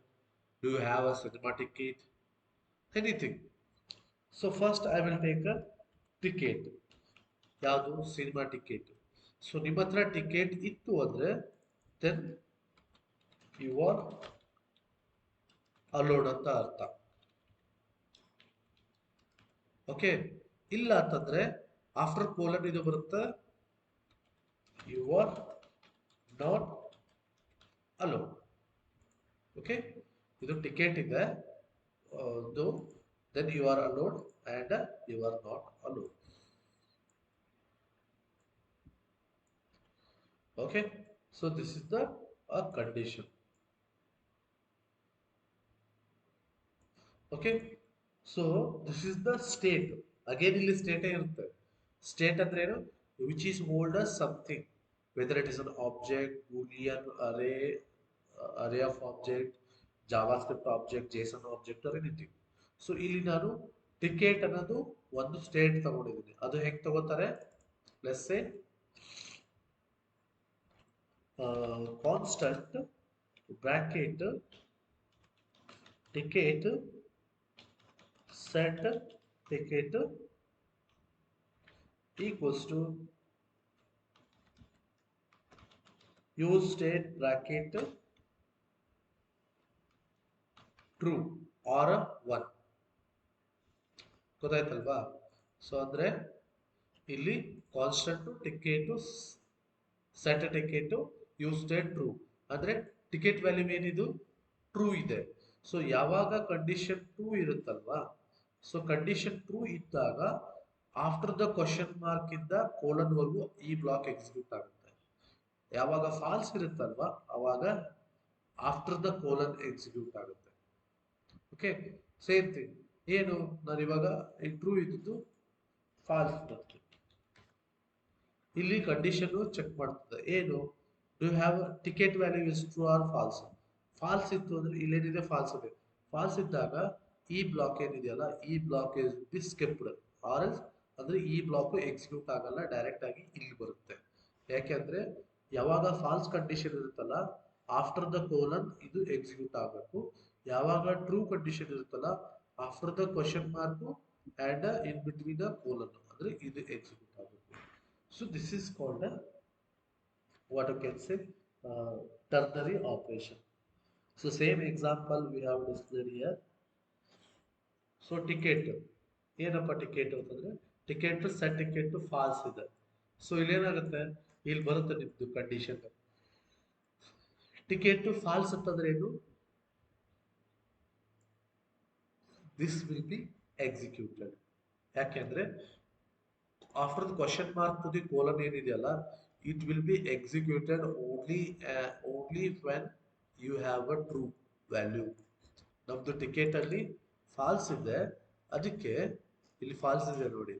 Do you have a cinematic kit? Anything. So first I will take a ticket. ಯಾವುದು cinema ticket. So ನಿಮ್ಮ ಹತ್ರ ticket ಇತ್ತು ಅಂದ್ರೆ then you are allowed ಅಂತ ಅರ್ಥ. Okay, ಇಲ್ಲ ಅಂತಂದ್ರೆ after colon ಇದು ಬರುತ್ತೆ, you are not allowed. Okay, ಇದು ಟಿಕೆಟ್ ಇದೆ, ಇದು then you are allowed and you are not allowed. Okay, so this is the a condition. Okay, so this is the state. Again ಇಲ್ಲಿ state ಇರುತ್ತೆ. State ಅಂದ್ರೆ ಏನು? Which is hold as something, whether it is an object, boolean, array, array of object, javascript object, json object or anything. So ಇಲ್ಲಿ ನಾನು ticket ಅನ್ನೋದು ಒಂದು state ತಗೊಂಡಿದ್ದೀನಿ. ಅದು ಹೆಂಗ್ ತಗೋತಾರೆ? Let's say constant bracket ticket set ticket equals to use state bracket true or 1. ಗೊತ್ತಾಯ್ತಲ್ವಾ? So ಅಂದ್ರೆ ಇಲ್ಲಿ constant ticket set ticket use state true ಅಂದ್ರೆ ಟಿಕೆಟ್ ವ್ಯಾಲ್ಯೂ ಏನಿದು ಟ್ರೂ ಇದೆ. ಸೊ ಯಾವಾಗ ಕಂಡೀಷನ್ ಟ್ರೂ ಇರುತ್ತಲ್ವಾ, ಸೊ ಕಂಡೀಷನ್ ಟ್ರೂ ಇದ್ದಾಗ after the question mark ಇಂದ colon ವರ್ಗು ಈ ಬ್ಲಾಕ್ ಎಕ್ಸಿಕ್ಯೂಟ್ ಆಗುತ್ತೆ. ಯಾವಾಗ ಫಾಲ್ಸ್ ಇರುತ್ತಲ್ವಾ ಅವಾಗ ಆಫ್ಟರ್ ದ ಕೋಲನ್ ಎಕ್ಸಿಕ್ಯೂಟ್ ಆಗುತ್ತೆ. Okay, same thing. ಏನು, ನಾನು ಇವಾಗ ಟ್ರೂ ಇದ್ದು ಫಾಲ್ಸ್ ಬಂತು, ಇಲ್ಲಿ ಕಂಡೀಷನ್ ಚೆಕ್ ಮಾಡ್ತದೆ. ಏನು, do have ticket value is true or false. False ಇತ್ತು ಅಂದ್ರೆ ಇಲ್ಲೇನಿದೆ ಫಾಲ್ಸ್ ಇದೆ. ಫಾಲ್ಸ್ ಇದ್ದಾಗ ಈ ಬ್ಲಾಕ್ ಏನಿದೆಯಲ್ಲ ಈ block is be skipped or else ಅಂದ್ರೆ ಈ ಬ್ಲಾಕ್ ಎಕ್ಸಿಕ್ಯೂಟ್ ಆಗಲ್ಲ, ಡೈರೆಕ್ಟ್ ಆಗಿ ಇಲ್ಲಿ ಬರುತ್ತೆ. ಯಾಕೆಂದ್ರೆ ಯಾವಾಗ ಫಾಲ್ಸ್ ಕಂಡೀಷನ್ ಇರುತ್ತಲ್ಲ ಆಫ್ಟರ್ ದ ಕೋಲನ್ ಇದು ಎಕ್ಸಿಕ್ಯೂಟ್ ಆಗಬೇಕು. ಯಾವಾಗ ಟ್ರೂ ಕಂಡೀಷನ್ ಇರುತ್ತಲ್ಲ after the question mark and in between the colon ಅಂದ್ರೆ ಇದು ಎಕ್ಸಿಕ್ಯೂಟ್ ಆಗಬೇಕು. So this is called a, what you can say, ternary operation. So same example we have displayed here. So ticket ಏನಪ್ಪ ticket ಅಂತಂದ್ರೆ ticket set ticket false ಇದೆ. So ಇಲ್ಲೇನಾಗುತ್ತೆ, ಇಲ್ಲಿ ಬರುತ್ತೆ ನಿಮ್ದು ಕಂಡೀಷನ್. ಟಿಕೆಟ್ ಫಾಲ್ಸ್ ಅಂತಂದ್ರೆ ಏನು, ದಿಸ್ ವಿಲ್ ಬಿ ಎಕ್ಸಿಕ್ಯೂಟೆಡ್. ಯಾಕೆಂದ್ರೆ after the question mark to the colon ಏನಿದೆಯಲ್ಲ, it will be executed only when you have a true value. ನಮ್ದು ಟಿಕೆಟ್ ಅಲ್ಲಿ ಫಾಲ್ಸ್ ಇದೆ, ಅದಕ್ಕೆ ಇಲ್ಲಿ ಫಾಲ್ಸ್ ಇದೆ ನೋಡಿ.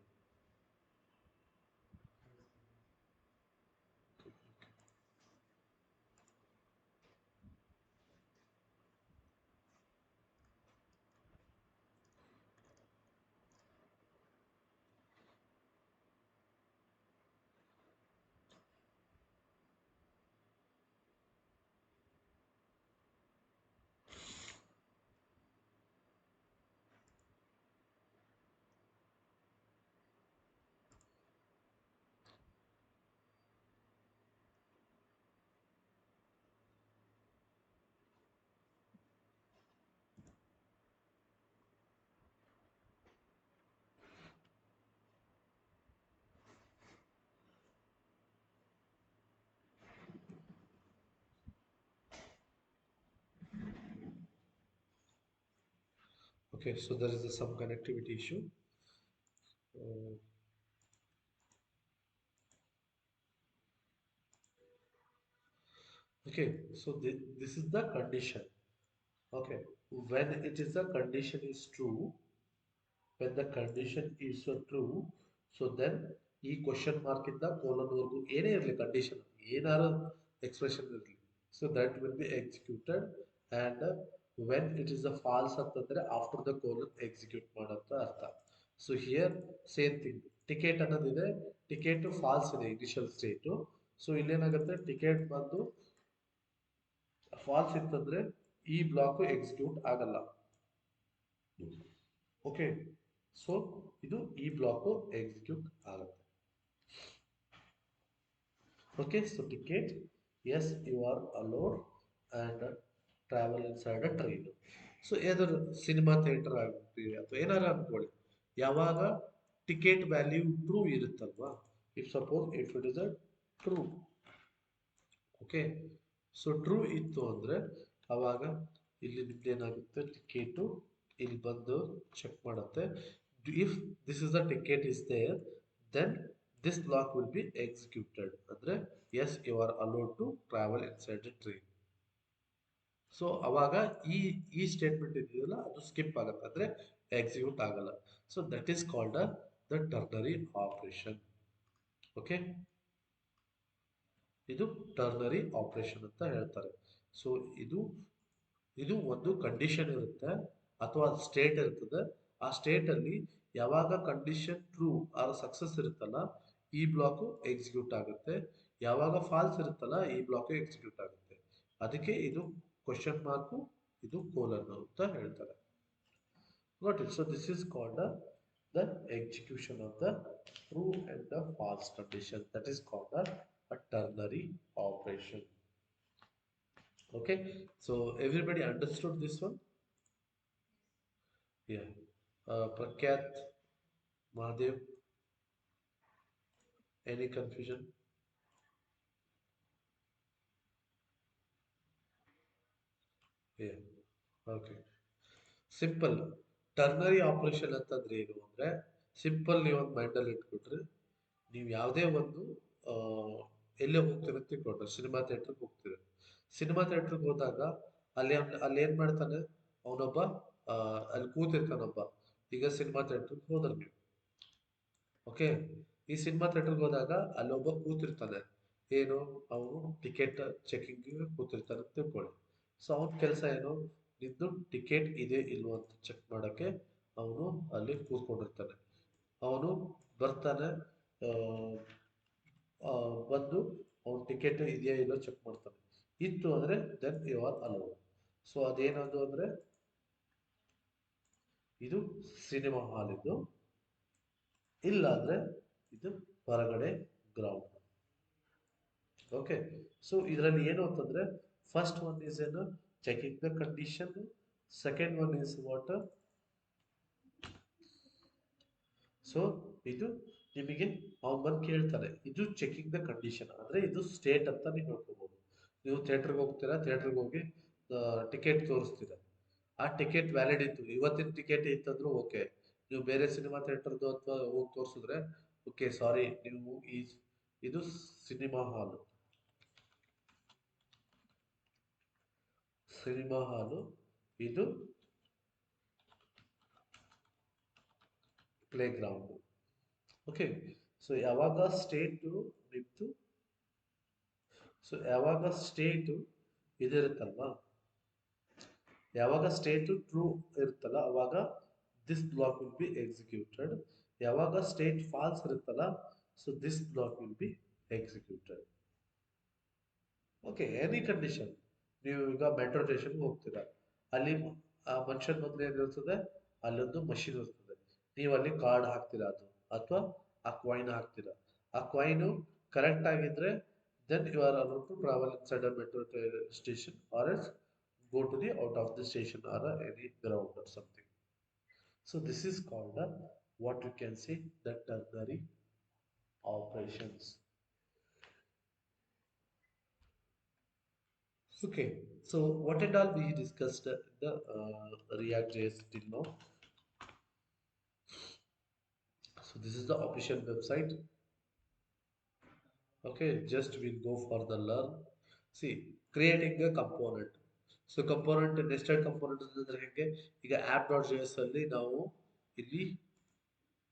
Okay, so there is some connectivity issue. Uh, okay, so this is the condition. Okay, when it is the condition is true, when the condition is so true, so then ಈ question mark ಇಂದ colon ವರ್ಗು ಏನೇ ಇರಲಿ condition, ಏನಾರು expression ಇರಲಿ, so that will be executed. And when it is the false ಅಂತಂದ್ರೆ after the colon execute ಮಾಡಂತ ಅರ್ಥ. So here same thing, ticket ಅನ್ನೋದಿದೆ, ಟಿಕೆಟ್ ಫಾಲ್ಸ್ ಇದೆ ಇನಿಷಿಯಲ್ ಸ್ಟೇಟು. ಸೊ ಇಲ್ಲೇನಾಗುತ್ತೆ, ಟಿಕೆಟ್ ಬಂದು ಫಾಲ್ಸ್ ಇತ್ತಂದ್ರೆ ಈ ಬ್ಲಾಕ್ ಎಕ್ಸಿಕ್ಯೂಟ್ ಆಗಲ್ಲ. ಓಕೆ, ಸೊ ಇದು ಈ ಬ್ಲಾಕ್ ಎಕ್ಸಿಕ್ಯೂಟ್ ಆಗುತ್ತೆ. Okay, so ticket is you are allowed and travel inside a train. So ಏನಾದ್ರು ಸಿನಿಮಾ ಥಿಯೇಟರ್ ಆಗ್ಬಿಟ್ಟು ಅಥವಾ ಏನಾರು ಅನ್ಕೊಳ್ಳಿ, ಯಾವಾಗ ಟಿಕೆಟ್ ವ್ಯಾಲ್ಯೂ ಟ್ರೂ ಇರುತ್ತಲ್ವಾ, if suppose if it is a true, okay, so true ಇತ್ತು ಅಂದ್ರೆ ಅವಾಗ ಇಲ್ಲಿ ನಿಮ್ದೇನಾಗುತ್ತೆ, ಟಿಕೆಟು ಇಲ್ಲಿ ಬಂದು ಚೆಕ್ ಮಾಡುತ್ತೆ. If this is the ticket is there, then this block will be executed. ಅಂದ್ರೆ as you are allowed to travel inside the train. So ಅವಾಗ ಈ ಈ ಸ್ಟೇಟ್ಮೆಂಟ್ ಇದೆಯಲ್ಲ ಅದು ಸ್ಕಿಪ್ ಆಗುತ್ತೆ, ಅಂದ್ರೆ ಎಕ್ಸಿಕ್ಯೂಟ್ ಆಗಲ್ಲ. So that is called the ternary operation. Okay, ಇದು ಟರ್ನರಿ ಆಪರೇಷನ್ ಅಂತ ಹೇಳ್ತಾರೆ. ಸೊ ಇದು ಇದು ಒಂದು ಕಂಡೀಷನ್ ಇರುತ್ತೆ ಅಥವಾ ಸ್ಟೇಟ್ ಇರ್ತದೆ. ಆ ಸ್ಟೇಟ್ ಅಲ್ಲಿ ಯಾವಾಗ ಕಂಡೀಷನ್ ಟ್ರೂ ಆರ್ ಸಕ್ಸಸ್ ಇರುತ್ತಲ್ಲ, ಈ ಬ್ಲಾಕ್ ಎಕ್ಸಿಕ್ಯೂಟ್ ಆಗುತ್ತೆ. ಯಾವಾಗ ಫಾಲ್ಸ್ ಇರುತ್ತಲ್ಲ, ಈ ಬ್ಲಾಕ್ ಎಕ್ಸಿಕ್ಯೂಟ್ ಆಗುತ್ತೆ. ಅದಕ್ಕೆ ಇದು ಕ್ವಶನ್ ಮಾರ್ಕು, ಇದು ಕೋಲನ್ ಅಂತ ಹೇಳ್ತಾರೆ. got it? So this is called the execution of the true and the false condition. That is called a ternary operation. Okay, so everybody understood this one? Yeah. Prakyat, Mahadev, any confusion? Yeah. Okay. Simple ternary operation ಅಂತಂದ್ರೆ ಏನು ಅಂದ್ರೆ, simple ನೀವು ಒಂದು ಮೈಂಡಲ್ಲಿ ಇಟ್ಕೊಟ್ರೆ, ನೀವು ಯಾವುದೇ ಒಂದು ಆ, ಎಲ್ಲೇ ಹೋಗ್ತೀರ ಅಂತ ತಿಳ್ಕೊಂಡ್ರೆ, ಸಿನಿಮಾ ಥಿಯೇಟ್ರಿಗೆ ಹೋಗ್ತೀರ. ಸಿನಿಮಾ ಥಿಯೇಟ್ರಿಗೆ ಹೋದಾಗ ಅಲ್ಲಿ ಏನ್ ಮಾಡ್ತಾನೆ ಅವನೊಬ್ಬ, ಅಲ್ಲಿ ಕೂತಿರ್ತಾನೊಬ್ಬ. ಈಗ ಸಿನಿಮಾ ಥಿಯೇಟ್ರಿಗೆ ಹೋದ್ರೆ ನೀವು, ಓಕೆ, ಈ ಸಿನಿಮಾ ಥಿಯೇಟ್ರಿಗೆ ಹೋದಾಗ ಅಲ್ಲೊಬ್ಬ ಕೂತಿರ್ತಾನೆ. ಏನು, ಅವನು ಟಿಕೆಟ್ ಚೆಕಿಂಗ್ ಕೂತಿರ್ತಾನೆ ಅಂತ ತಿಳ್ಕೊಳ್ಳಿ. ಸೊ ಅವನ ಕೆಲಸ ಏನು, ನಿಂದು ಟಿಕೆಟ್ ಇದೆ ಇಲ್ವೋ ಅಂತ ಚೆಕ್ ಮಾಡಕ್ಕೆ ಅವನು ಅಲ್ಲಿ ಕೂತ್ಕೊಂಡಿರ್ತಾನೆ. ಅವನು ಬರ್ತಾನೆ, ಆ, ಬಂದು ಅವನ ಟಿಕೆಟ್ ಇದೆಯಾ ಇಲ್ಲೋ ಚೆಕ್ ಮಾಡ್ತಾನೆ. ಇತ್ತು ಅಂದ್ರೆ then you are allowed. So ಅದೇನದು ಅಂದ್ರೆ, ಇದು ಸಿನಿಮಾ ಹಾಲ್ ಇದು, ಇಲ್ಲ ಅಂದ್ರೆ ಇದು ಹೊರಗಡೆ ಗ್ರೌಂಡ್. ಓಕೆ, ಸೊ ಇದರಲ್ಲಿ ಏನು ಅಂತಂದ್ರೆ, ಫಸ್ಟ್ ಒನ್ ಈಸ್ ಏನು, checking the condition. Second one is what, so ಇದು ನಿಮಗೆ ಅವ್ನು ಬಂದು ಕೇಳ್ತಾರೆ, ಇದು ಚೆಕಿಂಗ್ ದ ಕಂಡೀಷನ್ ಅಂದ್ರೆ ಇದು ಸ್ಟೇಟ್ ಅಂತ ನೀವು ಹೇಳ್ಕೋಬಹುದು. ನೀವು ಥಿಯೇಟರ್ಗೆ ಹೋಗ್ತೀರಾ, ಥಿಯೇಟರ್ಗೆ ಹೋಗಿ ಟಿಕೆಟ್ ತೋರಿಸ್ತೀರಾ, ಆ ಟಿಕೆಟ್ ವ್ಯಾಲಿಡ್ ಇತ್ತು, ಇವತ್ತಿನ ಟಿಕೆಟ್ ಇತ್ತಂದ್ರೂ ಓಕೆ. ನೀವು ಬೇರೆ ಸಿನಿಮಾ ಥಿಯೇಟರ್ದು ಅಥವಾ ಹೋಗಿ ತೋರಿಸಿದ್ರೆ ಓಕೆ ಸಾರಿ, ನೀವು ಇದು ಸಿನಿಮಾ ಹಾಲು, ಸಿನಿಮಾ ಹಾಲು, ಇದು ಪ್ಲೇ ಗ್ರೌಂಡ್. ಓಕೆ, ಸೊ ಯಾವಾಗ ಸ್ಟೇಟು ನಿಮ್ದು, ಸೊ ಯಾವಾಗ ಸ್ಟೇಟು ಇದಿರುತ್ತಲ್ವಾ, ಯಾವಾಗ ಸ್ಟೇಟು ಟ್ರೂ ಇರುತ್ತಲ್ಲ ಅವಾಗ this block will be executed. ಯಾವಾಗ ಸ್ಟೇಟ್ ಫಾಲ್ಸ್ ಇರುತ್ತಲ್ಲ, so this block will be executed. Okay, any condition. ನೀವು ಈಗ ಮೆಟ್ರೋ ಸ್ಟೇಷನ್ಗೆ ಹೋಗ್ತೀರಾ, ಅಲ್ಲಿ ಆ ಮನುಷ್ಯನ ಮೊದಲು ಏನಿರ್ತದೆ, ಅಲ್ಲೊಂದು ಮಷಿನ್ ಇರ್ತದೆ, ನೀವು ಅಲ್ಲಿ ಕಾರ್ಡ್ ಹಾಕ್ತೀರಾ ಅದು, ಅಥವಾ ಆ ಕಾಯಿನ್ ಹಾಕ್ತೀರಾ. ಆ ಕಾಯಿನು ಕರೆಕ್ಟ್ ಆಗಿದ್ರೆ then you are allowed to travel inside a metro station, or else go to the out of the station or any ground or something. So this is called what you can say the ternary operations. Okay, so what and all we discussed the React.js till now. So this is the official website. Okay, just we'll go for the learn. See, creating a component. So component, nested component ಅಂದ್ರೆ ಹೆಂಗೆ, ಈಗ app dot J S ಅಲ್ಲಿ ನಾವು ಇಲ್ಲಿ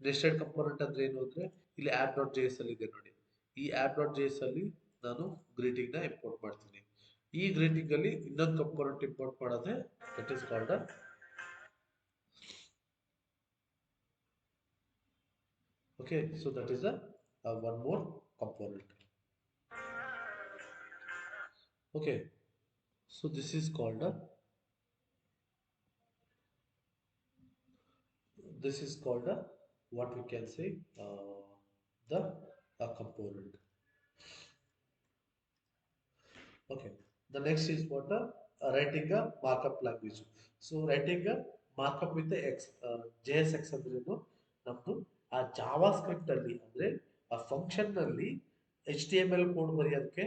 nested component ಅಂದ್ರೆ ಏನು ಅಂದ್ರೆ, ಇಲ್ಲಿ ಆ್ಯಪ್ ಡಾಟ್ ಜೆ ಎಸ್ ಅಲ್ಲಿ ಇದೆ ನೋಡಿ, ಈ ಆ್ಯಪ್ ಡಾಟ್ ಜೆ ಎಸ್ ಅಲ್ಲಿ ನಾನು ಗ್ರೀಟಿಂಗ್ ನ ಇಂಪೋರ್ಟ್ ಮಾಡ್ತೀನಿ. ಈ ಗ್ರೀಟಿಂಗ್ ಅಲ್ಲಿ ಇನ್ನೊಂದು ಕಂಪೋನೆಂಟ್ ಇಂಪೋರ್ಟ್ ಮಾಡೋದೇ that is called okay, so that is a one more component. Okay, so this is called what we can say the component. Okay, the next is what writing a markup language. So writing a markup with the X, JSX ಅಂದ್ರೇನು, ನಮ್ದು ಆ Java script ಅಲ್ಲಿ ಅಂದ್ರೆ ಆ function ನಲ್ಲಿ HTML code ಬರೆಯೋದಕ್ಕೆ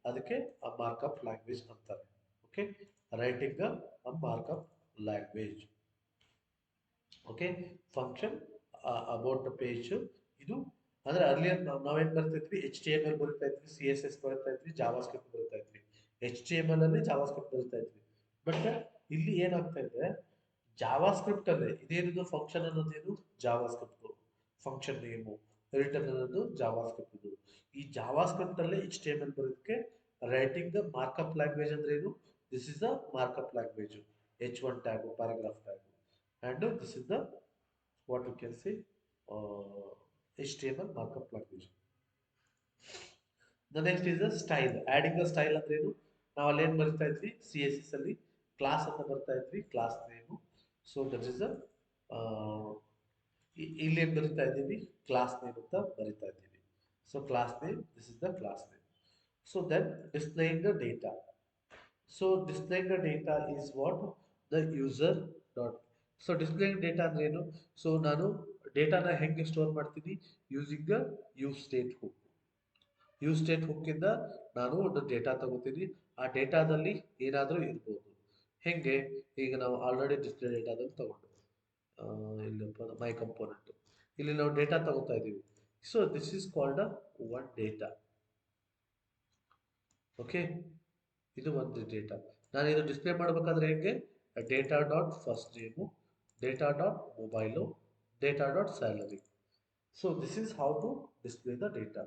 ಅದಕ್ಕೆ ಆ ಮಾರ್ಕಪ್ ಲ್ಯಾಂಗ್ವೇಜ್ ಅಂತಾರೆ. Okay, writing a markup language. Okay, function about the page. ಇದು ಅಂದ್ರೆ ಅರ್ಲಿಯರ್ ನಾವೇನ್ ಬರ್ತಾ ಇದ್ವಿ, HTML ಬರಿತಾ ಇದ್ವಿ, CSS ಬರಿತಾ ಇದ್ವಿ, ಜಾವಾ ಸ್ಕ್ರಿಪ್ಟ್ ಬರಿತಾ ಇದ್ವಿ, HTML ಅಲ್ಲಿ ಜಾವಾ ಸ್ಕ್ರಿಪ್ಟ್ ಬರಿತಾ ಇದ್ವಿ. ಬಟ್ ಇಲ್ಲಿ ಏನಾಗ್ತಾ ಇದೆ, ಜಾವಾ ಸ್ಕ್ರಿಪ್ಟ್ ಅಲ್ಲೇ ಇದೇನಿದು ಫಂಕ್ಷನ್ ಅನ್ನೋದೇನು JavaScript, function name, return ಅನ್ನೋದು ಜಾವಾ ಸ್ಕ್ರಿಪ್ಟ್. ಇದು ಈ ಜಾವಾ ಸ್ಕ್ರಿಪ್ಟ್ ಅಲ್ಲೇ HTML ಬರೋದಕ್ಕೆ ರೈಟಿಂಗ್ ದ ಮಾರ್ಕಪ್ ಲ್ಯಾಂಗ್ವೇಜ್ ಅಂದ್ರೆ ಏನು, this is the markup language, H1 tag, paragraph tag, and this is the what you can say HTML markup language. The next is the style. Adding a style ಅಂದ್ರೆ ಏನು, ನಾವು ಅಲ್ಲಿ ಏನು ಬರಿತಾ ಇದ್ವಿ, CSS ಅಲ್ಲಿ ಕ್ಲಾಸ್ ಅಂತ ಬರ್ತಾ ಇದ್ವಿ, class name. So that is ಇಲ್ಲಿ ಏನು ಬರಿತಾ ಇದ್ದೀವಿ, ಕ್ಲಾಸ್ ನೇಮ್ ಅಂತ ಬರಿತಾ ಇದ್ದೀವಿ. So class name, this is the class name. So then displaying the data. So displaying the data is what the user dot. So displaying data ಅಂದ್ರೆ ಏನು, ಸೊ ನಾನು ಡೇಟಾನ ಹೆಂಗೆ ಸ್ಟೋರ್ ಮಾಡ್ತೀನಿ, using the use state hook. Use state hook ಇಂದ ನಾನು ಒಂದು ಡೇಟಾ ತಗೋತೀನಿ, ಆ ಡೇಟಾದಲ್ಲಿ ಏನಾದರೂ ಇರ್ಬೋದು. ಹೆಂಗೆ, ಈಗ ನಾವು ಆಲ್ರೆಡಿ ಡಿಸ್ಪ್ಲೇ ಡೇಟಾದಲ್ಲಿ ತಗೊಂಡು ಇಲ್ಲಪ್ಪ ಮೈ ಕಂಪೋನೆಂಟ್, ಇಲ್ಲಿ ನಾವು ಡೇಟಾ ತಗೋತಾ ಇದೀವಿ. So this is called one data. Okay, ಇದು ಒಂದು ಡೇಟಾ. ನಾನು ಇದು ಡಿಸ್ಪ್ಲೇ ಮಾಡಬೇಕಾದ್ರೆ ಹೆಂಗೆ, data dot first name, data dot mobile, data dot salary. So this is how to display the data.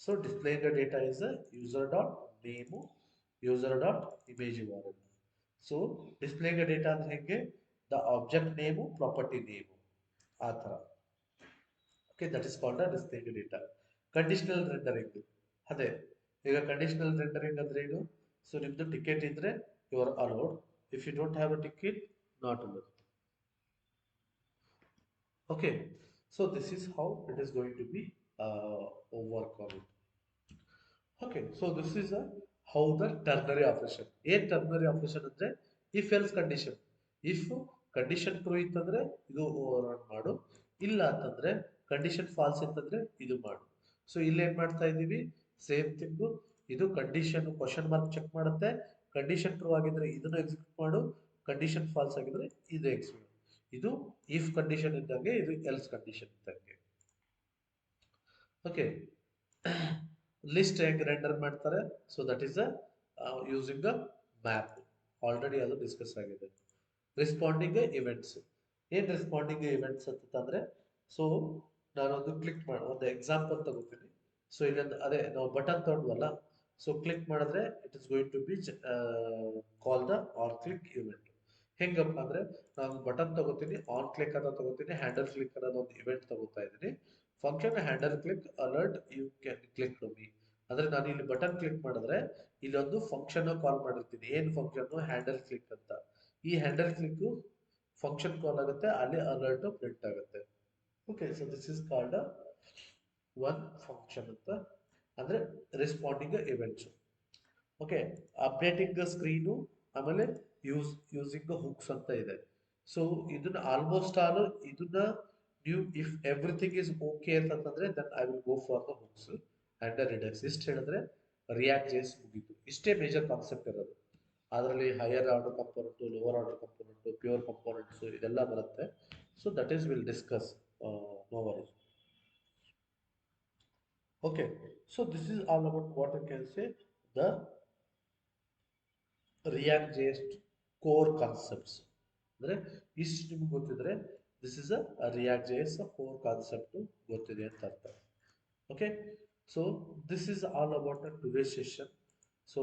So display the data is user dot name, user dot image warrant. So display the data ಅಂದ್ರೆ ಹೆಂಗೆ, the object name, property name, ಆ ಥರ. Okay, that is called display the data. Conditional rendering ಅದೇ. ಈಗ conditional rendering ಅಂದ್ರೆ ಏನು, so ನಿಮ್ದು ticket ಇದ್ರೆ you are allowed, if you don't have a ticket not allowed. Okay, so this is how it is going to be work on it. Okay, so this is how the ternary operation. A ternary operation ಅಂದ್ರೆ if else condition. If condition true ಇತ್ತಂದ್ರೆ ಇದು run ಮಾಡು, ಇಲ್ಲ ಅಂತಂದ್ರೆ condition falls ಇತ್ತಂದ್ರೆ ಇದು ಮಾಡು. So ಇಲ್ಲಿ ಏನ್ ಮಾಡ್ತಾ ಇದೀವಿ, ಸೇಮ್ ಥಿಂಗು, ಇದು ಕಂಡೀಷನ್ ಕ್ವಶನ್ ಮಾರ್ಕ್ ಚೆಕ್ ಮಾಡುತ್ತೆ, ಕಂಡೀಷನ್ ಟ್ರೂ ಆಗಿದ್ರೆ ಇದನ್ನು ಎಕ್ಸಿಕ್ಯೂಟ್ ಮಾಡು, ಕಂಡೀಷನ್ ಫಾಲ್ಸ್ ಆಗಿದ್ರೆ ಇದು ಎಕ್ಸಿಕ್ಯೂಟ್. ಇದು ಇಫ್ ಕಂಡೀಷನ್ ಇದ್ದಂಗೆ, ಇದು ಎಲ್ಸ್ ಕಂಡೀಷನ್ ಇದ್ದಂಗೆ. ಓಕೆ, ಲಿಸ್ಟ್ ಹೇಗೆ ರೆಂಡರ್ ಮಾಡ್ತಾರೆ, so that is using a map. Already ಅದು ಡಿಸ್ಕಸ್ ಆಗಿದೆ. Responding events. ಏನ್ ರೆಸ್ಪಾಂಡಿಂಗ್ ಇವೆಂಟ್ಸ್ ಅಂತಂದ್ರೆ, ಸೊ ನಾನೊಂದು ಕ್ಲಿಕ್ ಮಾಡಿ ಒಂದು ಎಕ್ಸಾಂಪಲ್ ತಗೋತೀನಿ. ಸೊ ಇಲ್ಲೊಂದು ಅದೇ ನಾವು ಬಟನ್ ತಗೊಂಡ್ವಲ್ಲ, ಸೊ ಕ್ಲಿಕ್ ಮಾಡಿದ್ರೆ it is going to be call the on click event. ಹೆಂಗಪ್ಪ ಅಂದ್ರೆ, ನಾನು ಬಟನ್ ತಗೋತೀನಿ, ಆನ್ ಕ್ಲಿಕ್ ಅಂತ ತಗೋತೀನಿ, ಹ್ಯಾಂಡಲ್ ಕ್ಲಿಕ್ ಅನ್ನೋದು ಒಂದು ಇವೆಂಟ್ ತಗೋತಾ ಇದ್ದೀನಿ. Function handle click alert you can click to me. ಅಂದ್ರೆ ನಾನು ಇಲ್ಲಿ ಬಟನ್ ಕ್ಲಿಕ್ ಮಾಡಿದ್ರೆ ಇಲ್ಲೊಂದು ಫಂಕ್ಷನ್ ಕಾಲ್ ಮಾಡಿರ್ತೀನಿ. ಏನ್ ಫಂಕ್ಷನ್? ಹ್ಯಾಂಡಲ್ ಕ್ಲಿಕ್ ಅಂತ. ಈ ಹ್ಯಾಂಡಲ್ ಕ್ಲಿಕ್ ಫಂಕ್ಷನ್ ಕಾಲ್ ಆಗುತ್ತೆ, ಅಲ್ಲಿ ಅಲರ್ಟ್ ಪ್ರಿಂಟ್ ಆಗುತ್ತೆ. Okay, so this is called one function ಅಂತ, ಅಂದ್ರೆ responding events. Okay, updating screen, ಆಮೇಲೆ ಯೂಸಿಂಗ್ ಹುಕ್ಸ್ ಅಂತ ಇದೆ. ಸೊ ಇದನ್ನ ಆಲ್ಮೋಸ್ಟ್ ಆಲ್ ಇದನ್ನ ನೀವು ಇಫ್ ಎವ್ರಿಥಿಂಗ್ ಇಸ್ ಓಕೆ ಅಂತಂದ್ರೆ then I will go for the hooks and Redux. ಇಷ್ಟು ಹೇಳಿದ್ರೆ ರಿಯಾಕ್ಟ್ ಜೇಸ್ ಮುಗೀತು. ಇಷ್ಟೇ ಮೇಜರ್ ಕಾನ್ಸೆಪ್ಟ್ ಇರೋದು. ಅದರಲ್ಲಿ higher order component, lower order component, pure components ಇದೆಲ್ಲ ಬರುತ್ತೆ. So that is will discuss, no worries. Okay, so this is all about what I can say, the React.js core concepts. ಅಂದ್ರೆ ಇಷ್ಟು ನಿಮ್ಗೆ ಗೊತ್ತಿದ್ರೆ this is a React.js core concept ಗೊತ್ತಿದೆ ಅಂತ ಅರ್ಥ. Okay, so this is all about today session. So